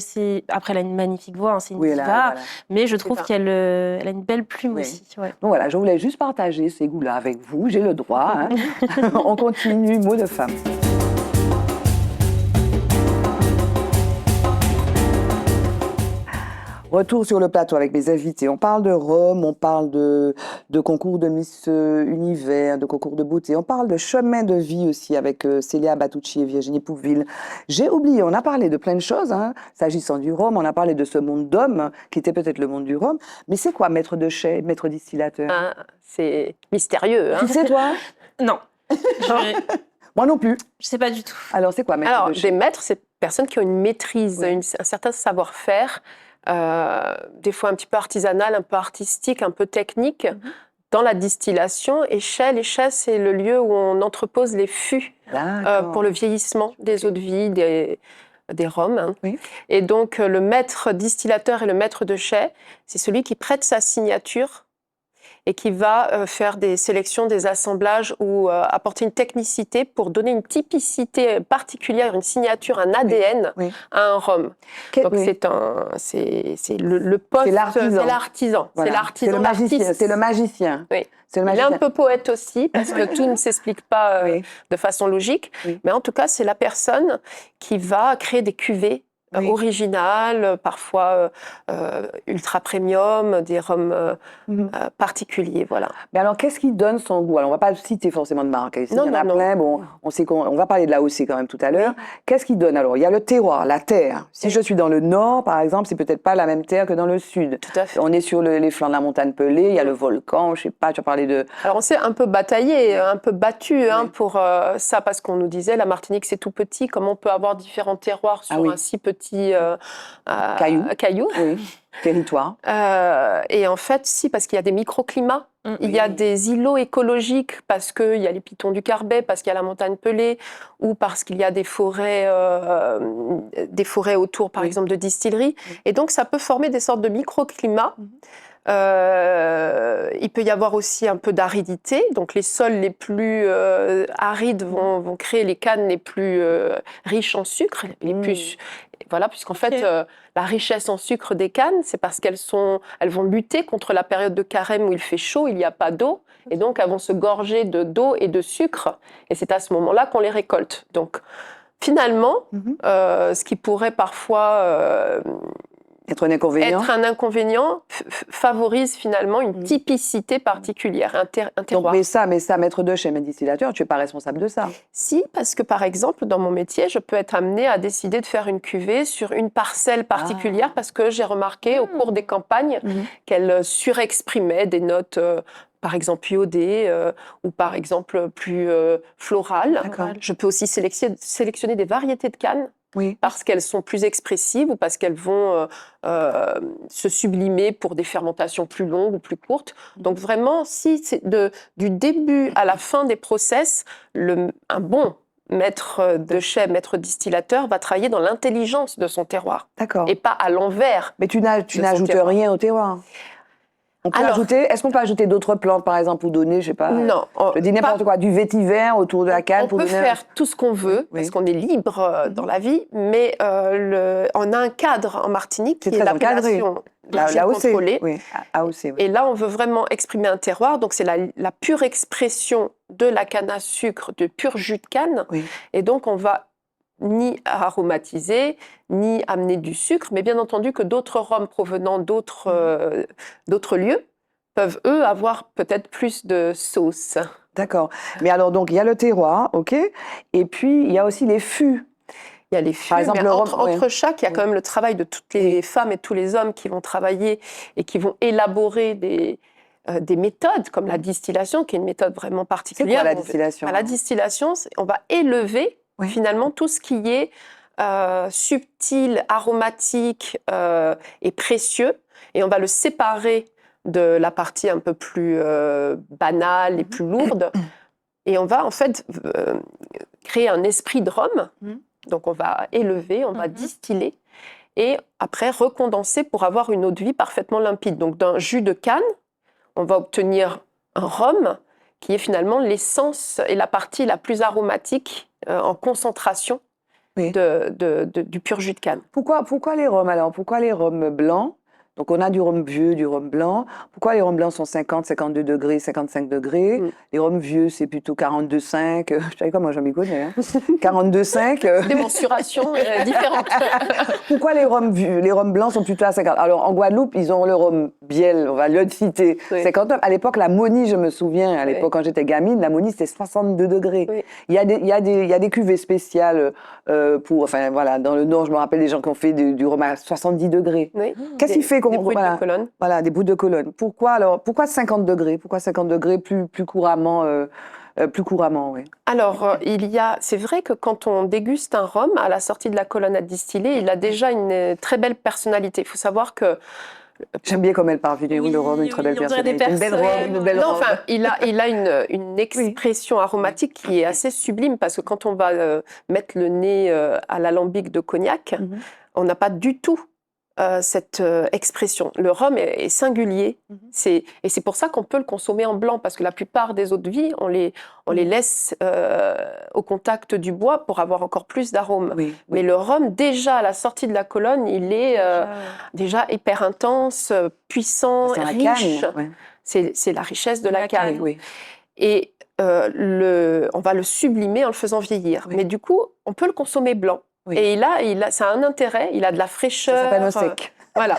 après, elle a une magnifique voix, hein, c'est une Oui, diva. voilà. Mais je trouve ça. qu'elle elle a une belle plume Oui. aussi. Ouais. Donc voilà, je voulais juste partager ces goûts-là avec vous, j'ai le droit. Hein. On continue, mot de femme. Retour sur le plateau avec mes invités. On parle de Rome, on parle de concours de Miss Univers, de concours de beauté. On parle de chemin de vie aussi avec Célia Batucci et Virginie Pouville. J'ai oublié, on a parlé de plein de choses, hein, s'agissant du Rhum. On a parlé de ce monde d'hommes, qui était peut-être le monde du Rhum. Mais c'est quoi, maître de chai, maître distillateur? Ah, c'est mystérieux. Hein. Tu sais, toi? Non. je Moi non plus. sais pas du tout. Alors, c'est quoi, maître Alors, de chai? des maîtres, c'est personnes qui ont une maîtrise, Oui. un certain savoir-faire, des fois un petit peu artisanal, un peu artistique, un peu technique, dans la distillation. Et les chais, c'est le lieu où on entrepose les fûts D'accord. pour le vieillissement des eaux de vie, des rhums. Hein. Oui. Et donc, le maître distillateur et le maître de chai, c'est celui qui prête sa signature et qui va faire des sélections, des assemblages ou apporter une technicité pour donner une typicité particulière, une signature, un ADN Oui. à un rhum. Donc oui. c'est le poste, C'est l'artisan. c'est l'artisan, Voilà. c'est l'artisan, C'est le magicien. l'artiste. C'est le magicien. Oui. C'est le Il est magicien. un peu poète aussi, parce que tout ne s'explique pas Oui. de façon logique. Oui. Mais en tout cas, c'est la personne qui va créer des cuvées originales, parfois ultra premium, des rhums particuliers, voilà. Mais alors, qu'est-ce qui donne son goût? Alors, on ne va pas citer forcément de marque. Ici, il y en a plein. Bon, on sait qu'on va parler de l'AOC quand même tout à l'heure. Qu'est-ce qui donne? Alors, il y a le terroir, la terre. Si je suis dans le nord, par exemple, c'est peut-être pas la même terre que dans le sud. Tout à fait. On est sur les flancs de la montagne Pelée, il y a le volcan, je sais pas, tu as parlé de... Alors, on s'est un peu bataillé, un peu battu pour ça, parce qu'on nous disait, la Martinique, c'est tout petit, comment on peut avoir différents terroirs sur un si petit caillou. Oui. Territoire. Et en fait, si, parce qu'il y a des microclimats. Il y a des îlots écologiques parce qu'il y a les pitons du Carbet, parce qu'il y a la montagne Pelée, ou parce qu'il y a des forêts autour, par exemple, de distilleries. Et donc, ça peut former des sortes de microclimats. Il peut y avoir aussi un peu d'aridité. Donc, les sols les plus arides vont créer les cannes les plus riches en sucre, les plus... Voilà, puisqu'en fait, la richesse en sucre des cannes, c'est parce elles vont lutter contre la période de carême où il fait chaud, il n'y a pas d'eau, et donc elles vont se gorger d'eau et de sucre, et c'est à ce moment-là qu'on les récolte. Donc, finalement, ce qui pourrait parfois être un inconvénient, favorise finalement une typicité particulière, un terroir. Donc, mais ça, maître de chez distillateur, tu n'es pas responsable de ça? Si, parce que par exemple, dans mon métier, je peux être amenée à décider de faire une cuvée sur une parcelle particulière parce que j'ai remarqué au cours des campagnes qu'elle surexprimait des notes... par exemple iodées ou par exemple plus florales. Je peux aussi sélectionner des variétés de cannes parce qu'elles sont plus expressives ou parce qu'elles vont se sublimer pour des fermentations plus longues ou plus courtes. Donc vraiment, si c'est du début à la fin des process, un bon maître de chai, maître distillateur va travailler dans l'intelligence de son terroir et pas à l'envers. Mais tu n'ajoutes rien au terroir? Est-ce qu'on peut ajouter d'autres plantes, par exemple, ou donner, je sais pas, je dis n'importe quoi, du vétiver autour de la canne? On peut faire tout ce qu'on veut, parce qu'on est libre dans la vie, mais on a un cadre en Martinique qui est l'appellation contrôlée. Et là, on veut vraiment exprimer un terroir, donc c'est la pure expression de la canne à sucre, de pur jus de canne, et donc on va ni aromatiser, ni amener du sucre, mais bien entendu que d'autres rhums provenant d'autres lieux peuvent, eux, avoir peut-être plus de sauce. D'accord. Mais alors, donc, il y a le terroir, OK, et puis il y a aussi les fûts. Il y a les fûts, par exemple, entre chaque, il y a quand même le travail de toutes les femmes et tous les hommes qui vont travailler et qui vont élaborer des méthodes, comme la distillation, qui est une méthode vraiment particulière. C'est quoi la distillation? La distillation, on va élever finalement tout ce qui est subtil, aromatique et précieux, et on va le séparer de la partie un peu plus banale et plus lourde, et on va en fait créer un esprit de rhum. Donc on va élever, on va distiller, et après recondenser pour avoir une eau de vie parfaitement limpide. Donc d'un jus de canne, on va obtenir un rhum qui est finalement l'essence et la partie la plus aromatique en concentration du pur jus de canne. Pourquoi les rhums alors? Pourquoi les rhums blancs? Donc on a du rhum vieux, du rhum blanc. Pourquoi les rhums blancs sont 50, 52 degrés, 55 degrés? Les rhums vieux, c'est plutôt 42,5. Je savais quoi, moi, j'en m'y connais. Hein. 42,5. Des mensurations différentes. Pourquoi les rhums blancs sont plutôt à 50? Alors en Guadeloupe, ils ont le rhum biel, on va le citer, 59. À l'époque, la Moni, je me souviens, à l'époque quand j'étais gamine, la Moni, c'était 62 degrés. Il y a des cuvées spéciales enfin voilà, dans le Nord, je me rappelle des gens qui ont fait du rhum à 70 degrés. Qu'est-ce qui fait des brutes de colonne. Voilà, des brutes de colonne. Pourquoi 50 degrés? Pourquoi 50 degrés plus couramment oui. Alors, c'est vrai que quand on déguste un rhum, à la sortie de la colonne à distiller, il a déjà une très belle personnalité. Il faut savoir que... J'aime bien comme elle parle, le rhum, une très belle personnalité. Une belle robe. Enfin, il a une expression aromatique qui est assez sublime, parce que quand on va mettre le nez à l'alambic de cognac, on n'a pas du tout cette expression. Le rhum est singulier, et c'est pour ça qu'on peut le consommer en blanc, parce que la plupart des eaux de vie, on les laisse au contact du bois pour avoir encore plus d'arômes. Mais le rhum, déjà à la sortie de la colonne, il est déjà hyper intense, puissant, riche. C'est la richesse de la canne. Et on va le sublimer en le faisant vieillir. Mais du coup, on peut le consommer blanc. Oui. Et ça a un intérêt, il a de la fraîcheur. Ça s'appelle un sec. Voilà.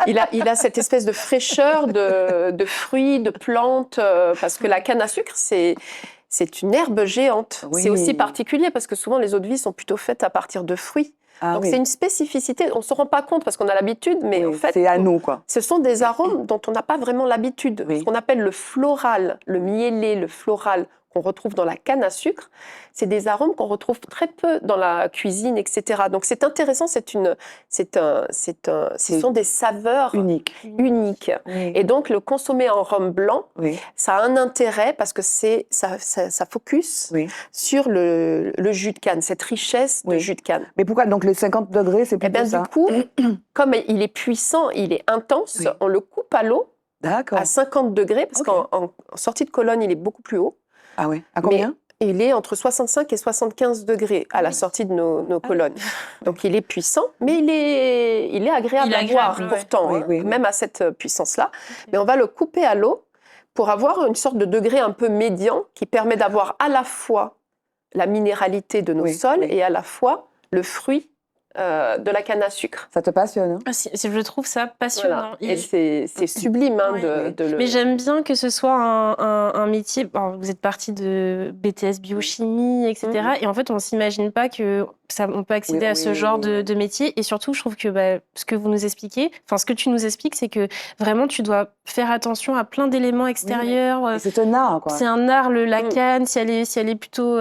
Il a cette espèce de fraîcheur de fruits, de plantes, parce que la canne à sucre, c'est une herbe géante. Oui. C'est aussi particulier parce que souvent les eau-de-vie sont plutôt faites à partir de fruits. Ah, Donc oui. c'est une spécificité. On ne se rend pas compte parce qu'on a l'habitude, mais Oui, en fait, c'est à nous, quoi. ce sont des arômes dont on n'a pas vraiment l'habitude. Oui. Ce qu'on appelle le floral, le miellé, le floral qu'on retrouve dans la canne à sucre, c'est des arômes qu'on retrouve très peu dans la cuisine, etc. Donc c'est intéressant, ce sont des saveurs Unique. uniques. Oui. Et donc le consommer en rhum blanc, Oui. ça a un intérêt parce que ça focus Oui. sur le jus de canne, cette richesse de Oui. jus de canne. Mais pourquoi donc les 50 degrés, c'est Et plutôt ça? du coup, comme il est puissant, il est intense, Oui. on le coupe à l'eau D'accord. à 50 degrés, parce Ok. qu'en sortie de colonne, il est beaucoup plus haut. Ah oui. À combien? Il est entre 65 et 75 degrés à la sortie de nos colonnes. Donc il est puissant, mais il est agréable à boire pourtant, Oui, oui, oui. même à cette puissance-là. Mais on va le couper à l'eau pour avoir une sorte de degré un peu médian qui permet d'avoir à la fois la minéralité de nos Oui, sols oui. et à la fois le fruit de la canne à sucre. Ça te passionne, hein? Je trouve ça passionnant. Voilà. Et c'est sublime hein, Oui. de le... Mais j'aime bien que ce soit un métier. Bon, vous êtes parti de BTS biochimie, etc. Et en fait, on ne s'imagine pas que on peut accéder à ce genre de métier. Et surtout, je trouve que ce que vous nous expliquez, ce que tu nous expliques, c'est que vraiment, tu dois faire attention à plein d'éléments extérieurs. C'est un art, quoi. C'est un art, la canne, si elle est plutôt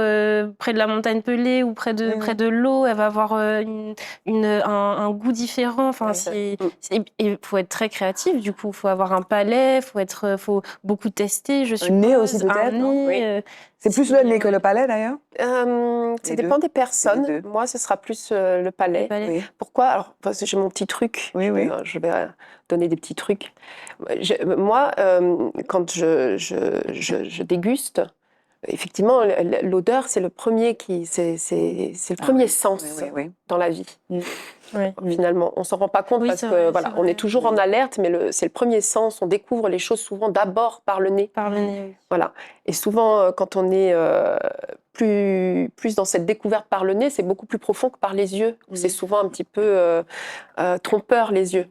près de la montagne pelée ou près de l'eau, elle va avoir un goût différent. Enfin, et il faut être très créatif, du coup. Il faut avoir un palais, faut beaucoup tester, je suppose. Un nez aussi, peut-être, Un non? nez, C'est plus le nez que le palais, d'ailleurs? Ça dépend des personnes. Les deux. Moi, ce sera plus le palais. Oui. Pourquoi? Alors, parce que j'ai mon petit truc. Oui, oui. Je vais donner des petits trucs. Moi, quand je déguste, effectivement, l'odeur, c'est le premier c'est le premier sens Oui. dans la vie. Ouais. Finalement, on s'en rend pas compte Oui, parce c'est que vrai, voilà, c'est on vrai. est toujours en alerte, mais c'est le premier sens. On découvre les choses souvent d'abord par le nez. Par le nez, oui. Voilà. Et souvent, quand on est plus dans cette découverte par le nez, c'est beaucoup plus profond que par les yeux. C'est souvent un petit peu trompeur, les yeux.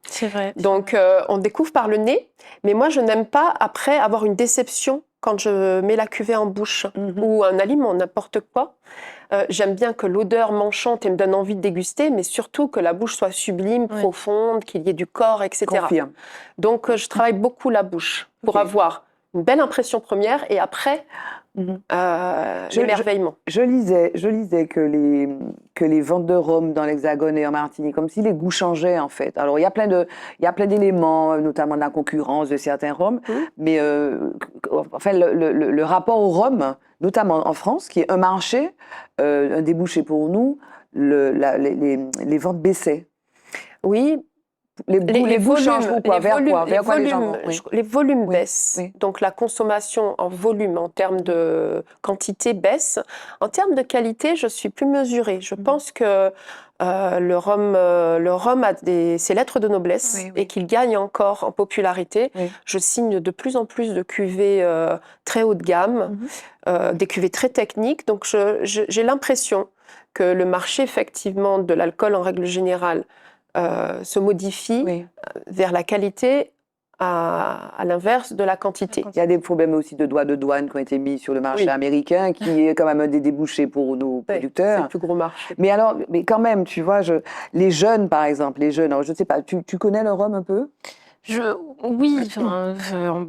C'est vrai. Donc, on découvre par le nez. Mais moi, je n'aime pas, après, avoir une déception quand je mets la cuvée en bouche ou un aliment, n'importe quoi. J'aime bien que l'odeur m'enchante et me donne envie de déguster, mais surtout que la bouche soit sublime, profonde, qu'il y ait du corps, etc. Confirme. Donc, je travaille beaucoup la bouche pour avoir une belle impression première et après, l'émerveillement. Je lisais que les ventes de rhum dans l'Hexagone et en Martinique, comme si les goûts changeaient, en fait. Alors, il y a plein d'éléments, notamment de la concurrence de certains rhums, mais enfin, le rapport au rhum, notamment en France, qui est un marché, un débouché pour nous, les ventes baissaient. Oui. Les goûts volumes, changent quoi? Vers quoi? Vers quoi les gens vont? Les volumes Oui, baissent. oui. Donc la consommation en volume, en termes de quantité, baisse. En termes de qualité, je suis plus mesurée. Je pense que le rhum a ses lettres de noblesse et qu'il gagne encore en popularité. Oui. Je signe de plus en plus de cuvées très haut de gamme, des cuvées très techniques. Donc j'ai l'impression que le marché, effectivement, de l'alcool en règle générale, se modifie vers la qualité à l'inverse de la quantité. Il y a des problèmes aussi de droits de douane qui ont été mis sur le marché américain, qui est quand même un des débouchés pour nos producteurs. C'est le plus gros marché. Mais quand même, tu vois, les jeunes, par exemple, alors je ne sais pas, tu connais le rhum un peu? Oui,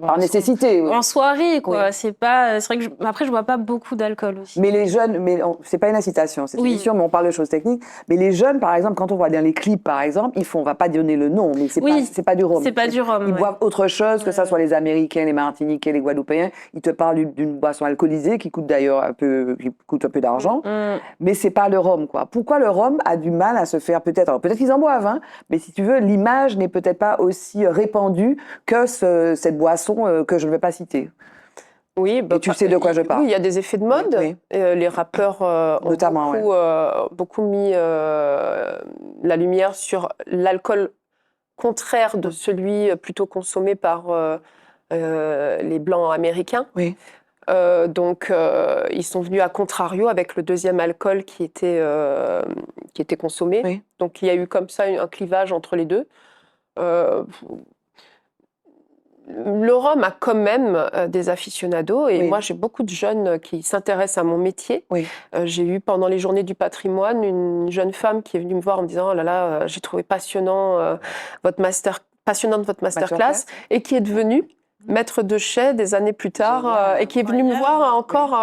par nécessité. En soirée, quoi. C'est vrai que après, je bois pas beaucoup d'alcool aussi. Mais les jeunes, c'est pas une incitation, c'est une émission, mais on parle de choses techniques. Mais les jeunes, par exemple, quand on voit dans les clips, par exemple, on va pas donner le nom, mais c'est pas du rhum. C'est pas du rhum. Ils boivent autre chose, que ça soit les Américains, les Martiniquais, les Guadeloupéens. Ils te parlent d'une boisson alcoolisée qui coûte d'ailleurs un peu d'argent, mais c'est pas le rhum, quoi. Pourquoi le rhum a du mal à se faire peut-être qu'ils en boivent, hein, mais si tu veux, l'image n'est peut-être pas aussi répandue que cette boisson que je ne vais pas citer. Oui, et tu sais de quoi je parle. Oui, il y a des effets de mode. Oui. Les rappeurs ont notamment, beaucoup mis la lumière sur l'alcool contraire de celui plutôt consommé par les Blancs américains. Oui. Donc, ils sont venus à contrario avec le deuxième alcool qui était consommé. Oui. Donc, il y a eu comme ça un clivage entre les deux. Le rhum a quand même des aficionados et Oui. moi j'ai beaucoup de jeunes qui s'intéressent à mon métier. Oui. J'ai eu pendant les journées du patrimoine une jeune femme qui est venue me voir en me disant « Oh là là, j'ai trouvé passionnante votre masterclass » et qui est devenue maître de chai des années plus tard. Génial, Et qui est venue me voir encore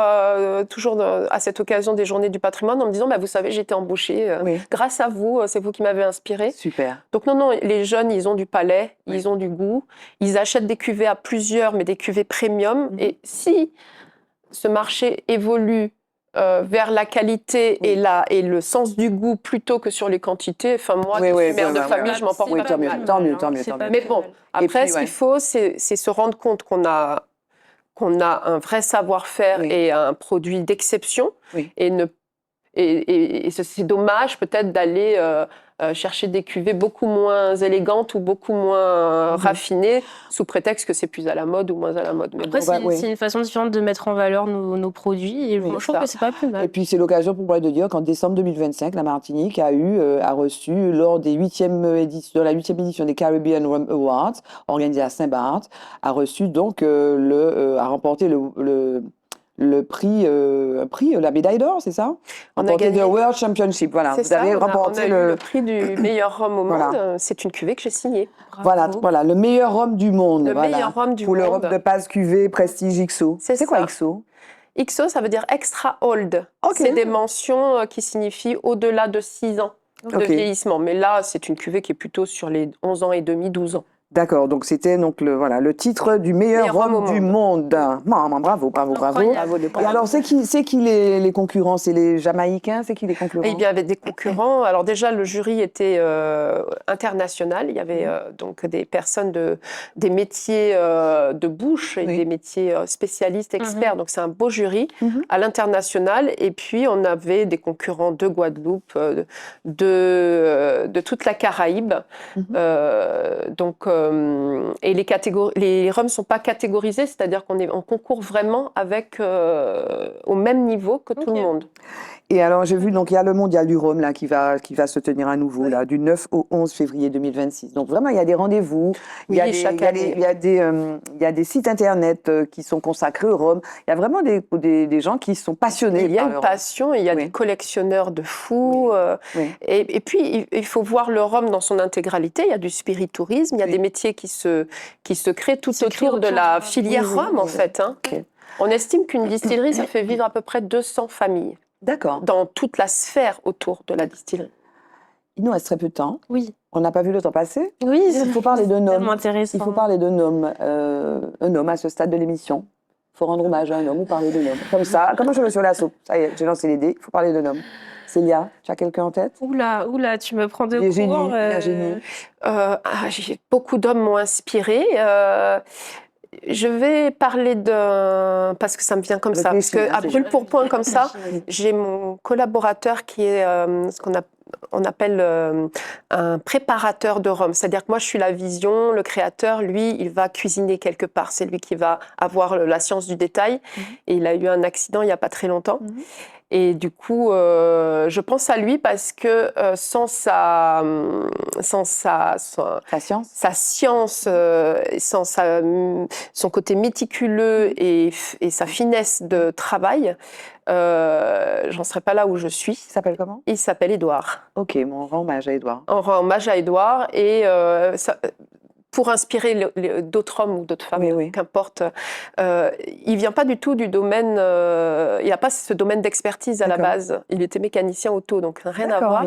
toujours à cette occasion des journées du patrimoine en me disant « Vous savez, j'ai été embauchée Oui. grâce à vous, c'est vous qui m'avez inspirée ». Super. Donc non, les jeunes, ils ont du palais, Oui. ils ont du goût, ils achètent des cuvées à plusieurs, mais des cuvées premium. Et si ce marché évolue vers la qualité et le sens du goût plutôt que sur les quantités, enfin moi, qui suis mère de famille, je m'en porte Oui, pas tant mieux, mal. tant mieux, tant mieux, C'est tant pas mieux. Mais plus bon, mal. après, puis, ce qu'il faut, c'est se rendre compte qu'on a un vrai savoir-faire Oui. et un produit d'exception. Oui. Et c'est dommage peut-être d'aller chercher des cuvées beaucoup moins élégantes ou beaucoup moins raffinées sous prétexte que c'est plus à la mode ou moins à la mode. Mais Après, bon, bah, oui. c'est une façon différente de mettre en valeur nos produits. Et Oui, je trouve ça. que c'est pas plus mal. Et puis c'est l'occasion pour moi de dire qu'en décembre 2025, la Martinique a reçu lors de la 8e édition des Caribbean Rum Awards, organisée à Saint-Barth, a remporté le prix, la médaille d'or, c'est ça? On a Remporté gagné. le World Championship, voilà. C'est Vous ça, avez on a remporté eu le prix du meilleur rhum au Voilà. monde. C'est une cuvée que j'ai signée. voilà, le meilleur rhum du monde. Le voilà. meilleur rhum du pour le monde. rhum de Paz Cuvée Prestige XO. C'est quoi ça. XO? XO, ça veut dire extra old. Ok. C'est des mentions qui signifient au-delà de 6 ans de Ok. vieillissement. Mais là, c'est une cuvée qui est plutôt sur les 11 ans et demi, 12 ans. D'accord, donc c'était le titre du meilleur rhum du monde. Maman, bravo. Incroyable. Bravo de Et alors, c'est qui les concurrents? C'est les Jamaïcains? C'est qui les concurrents? Et il y avait des concurrents. Alors déjà, le jury était international. Il y avait donc des personnes des métiers de bouche et des métiers spécialistes, experts. Donc c'est un beau jury à l'international. Et puis on avait des concurrents de Guadeloupe, de toute la Caraïbe. Et les rhums ne sont pas catégorisés, c'est-à-dire qu'on concourt vraiment au même niveau que tout le monde. Et alors, j'ai vu, donc il y a le Mondial du Rhum là, qui va se tenir à nouveau, là, du 9 au 11 février 2026. Donc vraiment, il y a des rendez-vous, il y a des sites internet qui sont consacrés au rhum. Il y a vraiment des gens qui sont passionnés. Il y a par une le rhum. passion, il y a des collectionneurs de fous. Et puis, il faut voir le rhum dans son intégralité. Il y a du spiritourisme, il y a des métiers qui se créent tout autour de la filière rhum, en fait. Hein. Okay. On estime qu'une distillerie, ça fait vivre à peu près 200 familles. D'accord. Dans toute la sphère autour de la distillerie. Il nous reste très peu de temps. Oui. On n'a pas vu le temps passer. Oui, Il faut parler de nom. Intéressant. Il faut parler de nom. Un homme à ce stade de l'émission. Il faut rendre hommage à un homme ou parler de nom. Comme ça, comme je me suis à la soupe. Ça y est, j'ai lancé l'idée. Il faut parler de nom. Célia, tu as quelqu'un en tête? Oula, tu me prends de Virginie, court. Virginie. Beaucoup d'hommes m'ont inspirée. Je vais parler parce que ça me vient comme ça. Parce qu'à brûle pour point comme ça, j'ai mon collaborateur qui est ce qu'on appelle un préparateur de rhum. C'est-à-dire que moi, je suis la vision, le créateur, lui, il va cuisiner quelque part. C'est lui qui va avoir la science du détail. Et il a eu un accident il n'y a pas très longtemps. Et du coup, je pense à lui parce que sans sa science, sans son côté méticuleux et sa finesse de travail, j'en serais pas là où je suis. Il s'appelle comment? Il s'appelle Édouard. Ok, on rend hommage à Édouard. On rend hommage à Édouard et pour inspirer d'autres hommes ou d'autres femmes, qu'importe. Il vient pas du tout du domaine, il n'a pas ce domaine d'expertise à la base. Il était mécanicien auto, donc rien à voir.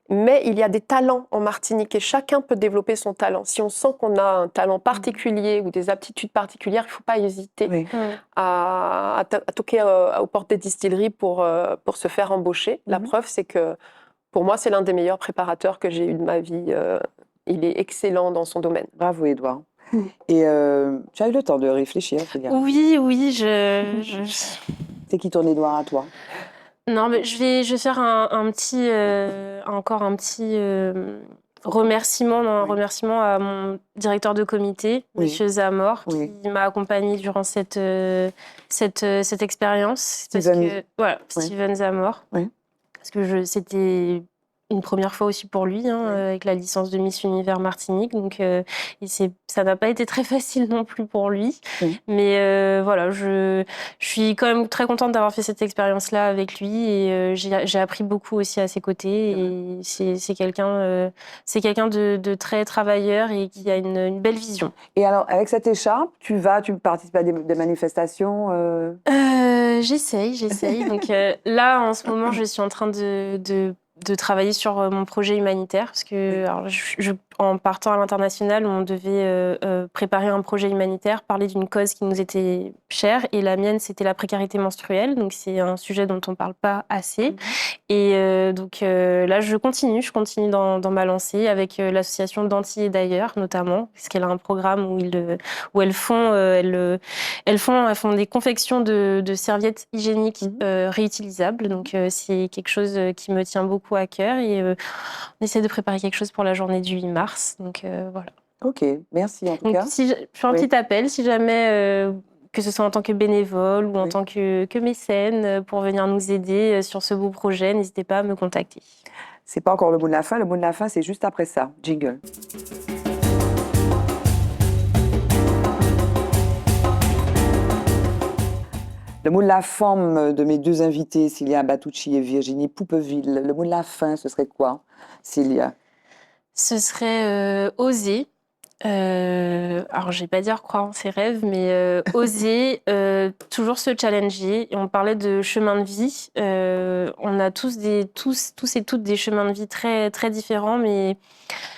Mais il y a des talents en Martinique et chacun peut développer son talent. Si on sent qu'on a un talent particulier ou des aptitudes particulières, il ne faut pas hésiter à toquer aux portes des distilleries pour se faire embaucher. La preuve, c'est que pour moi, c'est l'un des meilleurs préparateurs que j'ai eu de ma vie. Il est excellent dans son domaine. Bravo, Édouard. Et tu as eu le temps de réfléchir, Célia? Oui, C'est qui ton Édouard à toi? Non, mais je vais faire encore un petit remerciement à mon directeur de comité, Monsieur Zamor, qui m'a accompagnée durant cette expérience. Steven Zamor. Oui. Parce que c'était une première fois aussi pour lui, avec la licence de Miss Univers Martinique. Donc, ça n'a pas été très facile non plus pour lui. Mais voilà, je suis quand même très contente d'avoir fait cette expérience-là avec lui. Et j'ai appris beaucoup aussi à ses côtés. Et c'est quelqu'un de très travailleur et qui a une belle vision. Et alors, avec cette écharpe, tu participes à des manifestations J'essaye. Donc là, en ce moment, je suis en train de travailler sur mon projet humanitaire parce que alors, en partant à l'international, on devait préparer un projet humanitaire, parler d'une cause qui nous était chère et la mienne, c'était la précarité menstruelle. Donc c'est un sujet dont on parle pas assez. Et donc là, je continue dans ma lancée avec l'association d'Antilles et d'ailleurs, notamment, parce qu'elle a un programme où elles font des confections de serviettes hygiéniques réutilisables. Donc c'est quelque chose qui me tient beaucoup à cœur et on essaie de préparer quelque chose pour la journée du 8 mars. Donc voilà. Ok, merci en tout cas. Je fais un petit appel si jamais, que ce soit en tant que bénévole ou en tant que mécène, pour venir nous aider sur ce beau projet, n'hésitez pas à me contacter. C'est pas encore le mot de la fin. Le mot de la fin, c'est juste après ça. Jingle. Le mot de la fin de mes deux invités, Cilia Batucci et Virginie Poupeville, le mot de la fin, ce serait quoi, Cilia? Ce serait oser. Alors, je vais pas dire croire en ses rêves, mais oser, toujours se challenger. Et on parlait de chemin de vie. On a tous et toutes des chemins de vie très, très différents, mais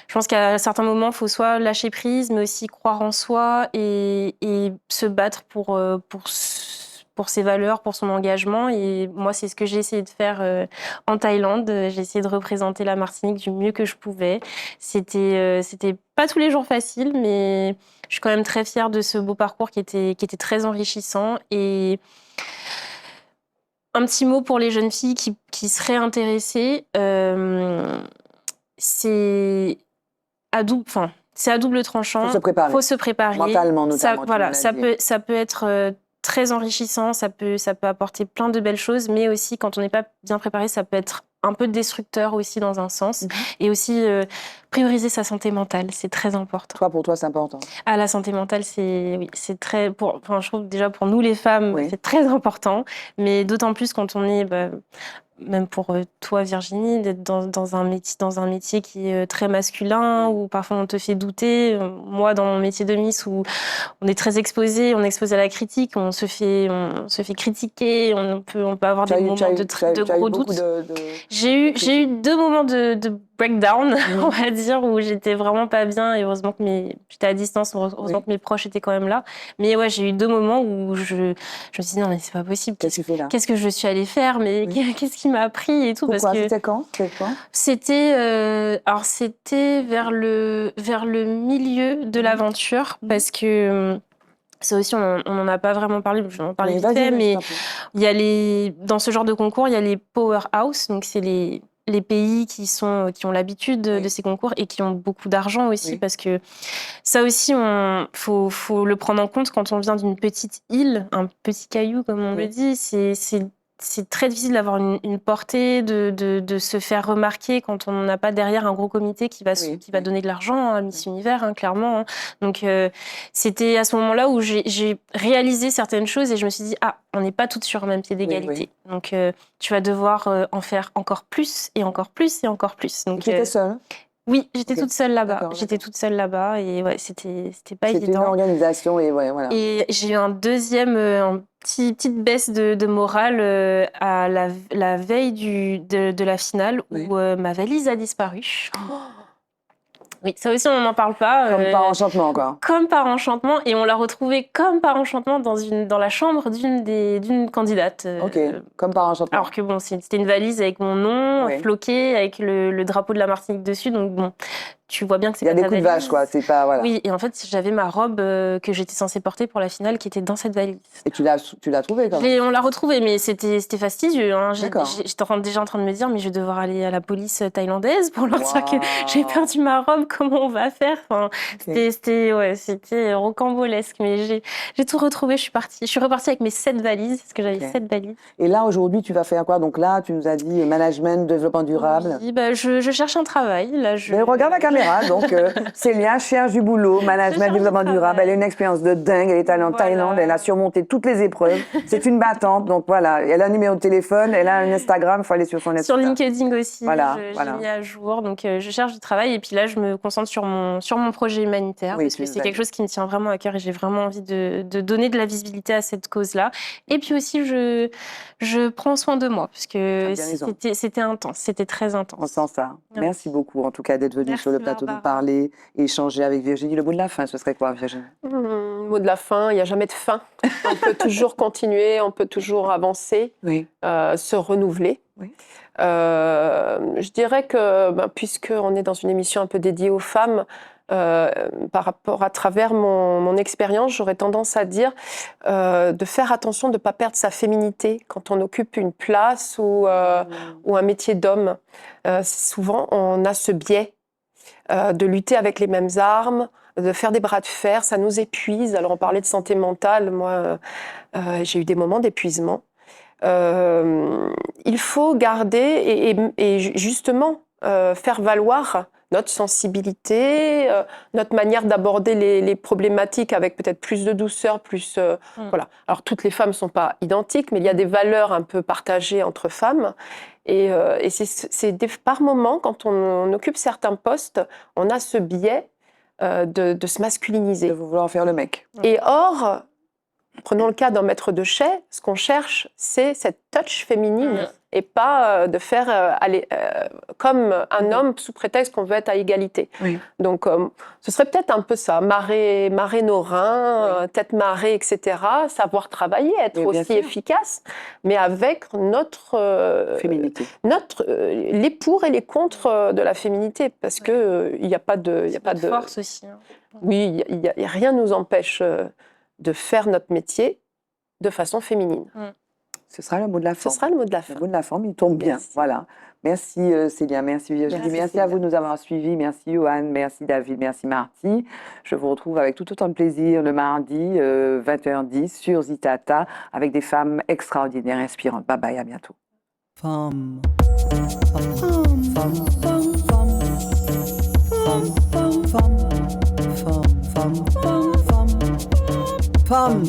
je pense qu'à certains moments, il faut soit lâcher prise, mais aussi croire en soi et se battre pour ses valeurs, pour son engagement. Et moi, c'est ce que j'ai essayé de faire en Thaïlande. J'ai essayé de représenter la Martinique du mieux que je pouvais. C'était pas tous les jours facile, mais je suis quand même très fière de ce beau parcours qui était très enrichissant. Et un petit mot pour les jeunes filles qui seraient intéressées. C'est à double tranchant. Faut se préparer. Mentalement, notamment. Ça peut être très enrichissant, ça peut apporter plein de belles choses, mais aussi quand on n'est pas bien préparé, ça peut être un peu destructeur aussi dans un sens. Et aussi prioriser sa santé mentale, c'est très important. Pour toi, c'est important. La santé mentale, c'est très, je trouve déjà pour nous les femmes, c'est très important, mais d'autant plus quand on est même pour toi, Virginie, d'être dans un métier qui est très masculin, où parfois on te fait douter. Moi, dans mon métier de Miss, où on est très exposé, on est exposé à la critique, on se fait critiquer, on peut avoir des moments de gros doutes. J'ai eu 2 moments de breakdown, on va dire, où j'étais vraiment pas bien, et heureusement que j'étais à distance, heureusement que mes proches étaient quand même là. Mais ouais, j'ai eu 2 moments où je me suis dit non mais c'est pas possible. Qu'est-ce que je suis allée faire, mais qu'est-ce qui m'a appris et tout. Pourquoi? C'était quand? C'était vers le milieu de l'aventure, parce que ça aussi, on n'en a pas vraiment parlé, je vais en parler vite fait, mais dans ce genre de concours, il y a les powerhouse, donc c'est les pays qui ont l'habitude de ces concours et qui ont beaucoup d'argent aussi, parce que ça aussi, faut le prendre en compte quand on vient d'une petite île, un petit caillou comme on le dit. C'est très difficile d'avoir une portée, de se faire remarquer quand on n'a pas derrière un gros comité qui va donner de l'argent à Miss Univers, clairement. Donc, c'était à ce moment-là où j'ai réalisé certaines choses et je me suis dit, on n'est pas toutes sur le même pied d'égalité. Donc, tu vas devoir en faire encore plus et encore plus et encore plus. Donc, tu étais seule? Oui, j'étais toute seule là-bas. J'étais toute seule là-bas et c'était pas évident. C'était une organisation et voilà. Et j'ai eu un deuxième, petite baisse de morale à la veille de la finale où ma valise a disparu. Oui, ça aussi, on n'en parle pas. Comme par enchantement, quoi. Comme par enchantement. Et on l'a retrouvée comme par enchantement dans la chambre d'une candidate. Ok, comme par enchantement. Alors que c'était une valise avec mon nom floqué, avec le drapeau de la Martinique dessus. Donc bon, tu vois bien que c'est Il y a pas des ta coups de valise. vache, quoi. C'est pas, voilà. Oui, et en fait, j'avais ma robe que j'étais censée porter pour la finale qui était dans cette valise. Et tu l'as trouvée, quand même? On l'a retrouvée, mais c'était fastidieux. Hein. D'accord. J'étais déjà en train de me dire, mais je vais devoir aller à la police thaïlandaise pour leur dire que Waouh. j'ai perdu ma robe, comment on va faire? Enfin, c'était rocambolesque, mais j'ai tout retrouvé, je suis repartie avec mes 7 valises, parce que j'avais 7 valises. Et là, aujourd'hui, tu vas faire quoi? Donc là, tu nous as dit management, développement durable. Oui, bah, je cherche un travail. Là, Mais regarde la caméra, donc Célia cherche du boulot, management, développement durable. Elle a une expérience de dingue, elle est allée en Thaïlande, elle a surmonté toutes les épreuves. C'est une battante, donc voilà. Elle a un numéro de téléphone, elle a un Instagram, il faut aller sur son Sur Instagram. LinkedIn aussi, Voilà, j'ai mis à jour. Donc je cherche du travail et puis là, je me concentre sur mon projet humanitaire Oui, parce que c'est quelque chose qui me tient vraiment à cœur et j'ai vraiment envie de donner de la visibilité à cette cause-là. Et puis aussi, je prends soin de moi parce que c'était intense, c'était très intense. On sent ça. Ouais. Merci beaucoup, en tout cas, d'être venue Merci, sur le plateau Barbara. nous parler et échanger avec Virginie. Le mot de la fin, ce serait quoi, Virginie? Mot de la fin, il n'y a jamais de fin. On peut toujours continuer, on peut toujours avancer, Oui. se renouveler. Oui. Je dirais que, puisqu'on est dans une émission un peu dédiée aux femmes, par rapport à travers mon expérience, j'aurais tendance à dire de faire attention de ne pas perdre sa féminité quand on occupe une place ou un métier d'homme. Souvent, on a ce biais de lutter avec les mêmes armes, de faire des bras de fer, ça nous épuise. Alors on parlait de santé mentale, moi j'ai eu des moments d'épuisement. Il faut garder et justement faire valoir notre sensibilité, notre manière d'aborder les problématiques avec peut-être plus de douceur, plus voilà. Alors toutes les femmes ne sont pas identiques, mais il y a des valeurs un peu partagées entre femmes. Et c'est par moments, quand on occupe certains postes, on a ce biais de se masculiniser. De vouloir faire le mec. Et or, prenons le cas d'un maître de chai, ce qu'on cherche, c'est cette touch féminine et pas de faire comme un homme sous prétexte qu'on veut être à égalité. Oui. Donc, ce serait peut-être un peu ça, marrer nos reins, tête marrée, etc. Savoir travailler, être aussi efficace, mais avec notre féminité. Les pour et les contre de la féminité, parce que il n'y a pas de, force aussi. Hein. Oui, rien nous empêche de faire notre métier de façon féminine. Ce sera le mot de la fin. Ce sera le mot de la fin. Le mot de la fin, mais il tombe bien. Voilà. Merci Célia, merci Virginie, merci à vous de nous avoir suivis, merci Johan, merci David, merci Marty. Je vous retrouve avec tout autant de plaisir le mardi 20h10 sur Zitata avec des femmes extraordinaires, inspirantes. Bye bye, à bientôt. Femme. Femme.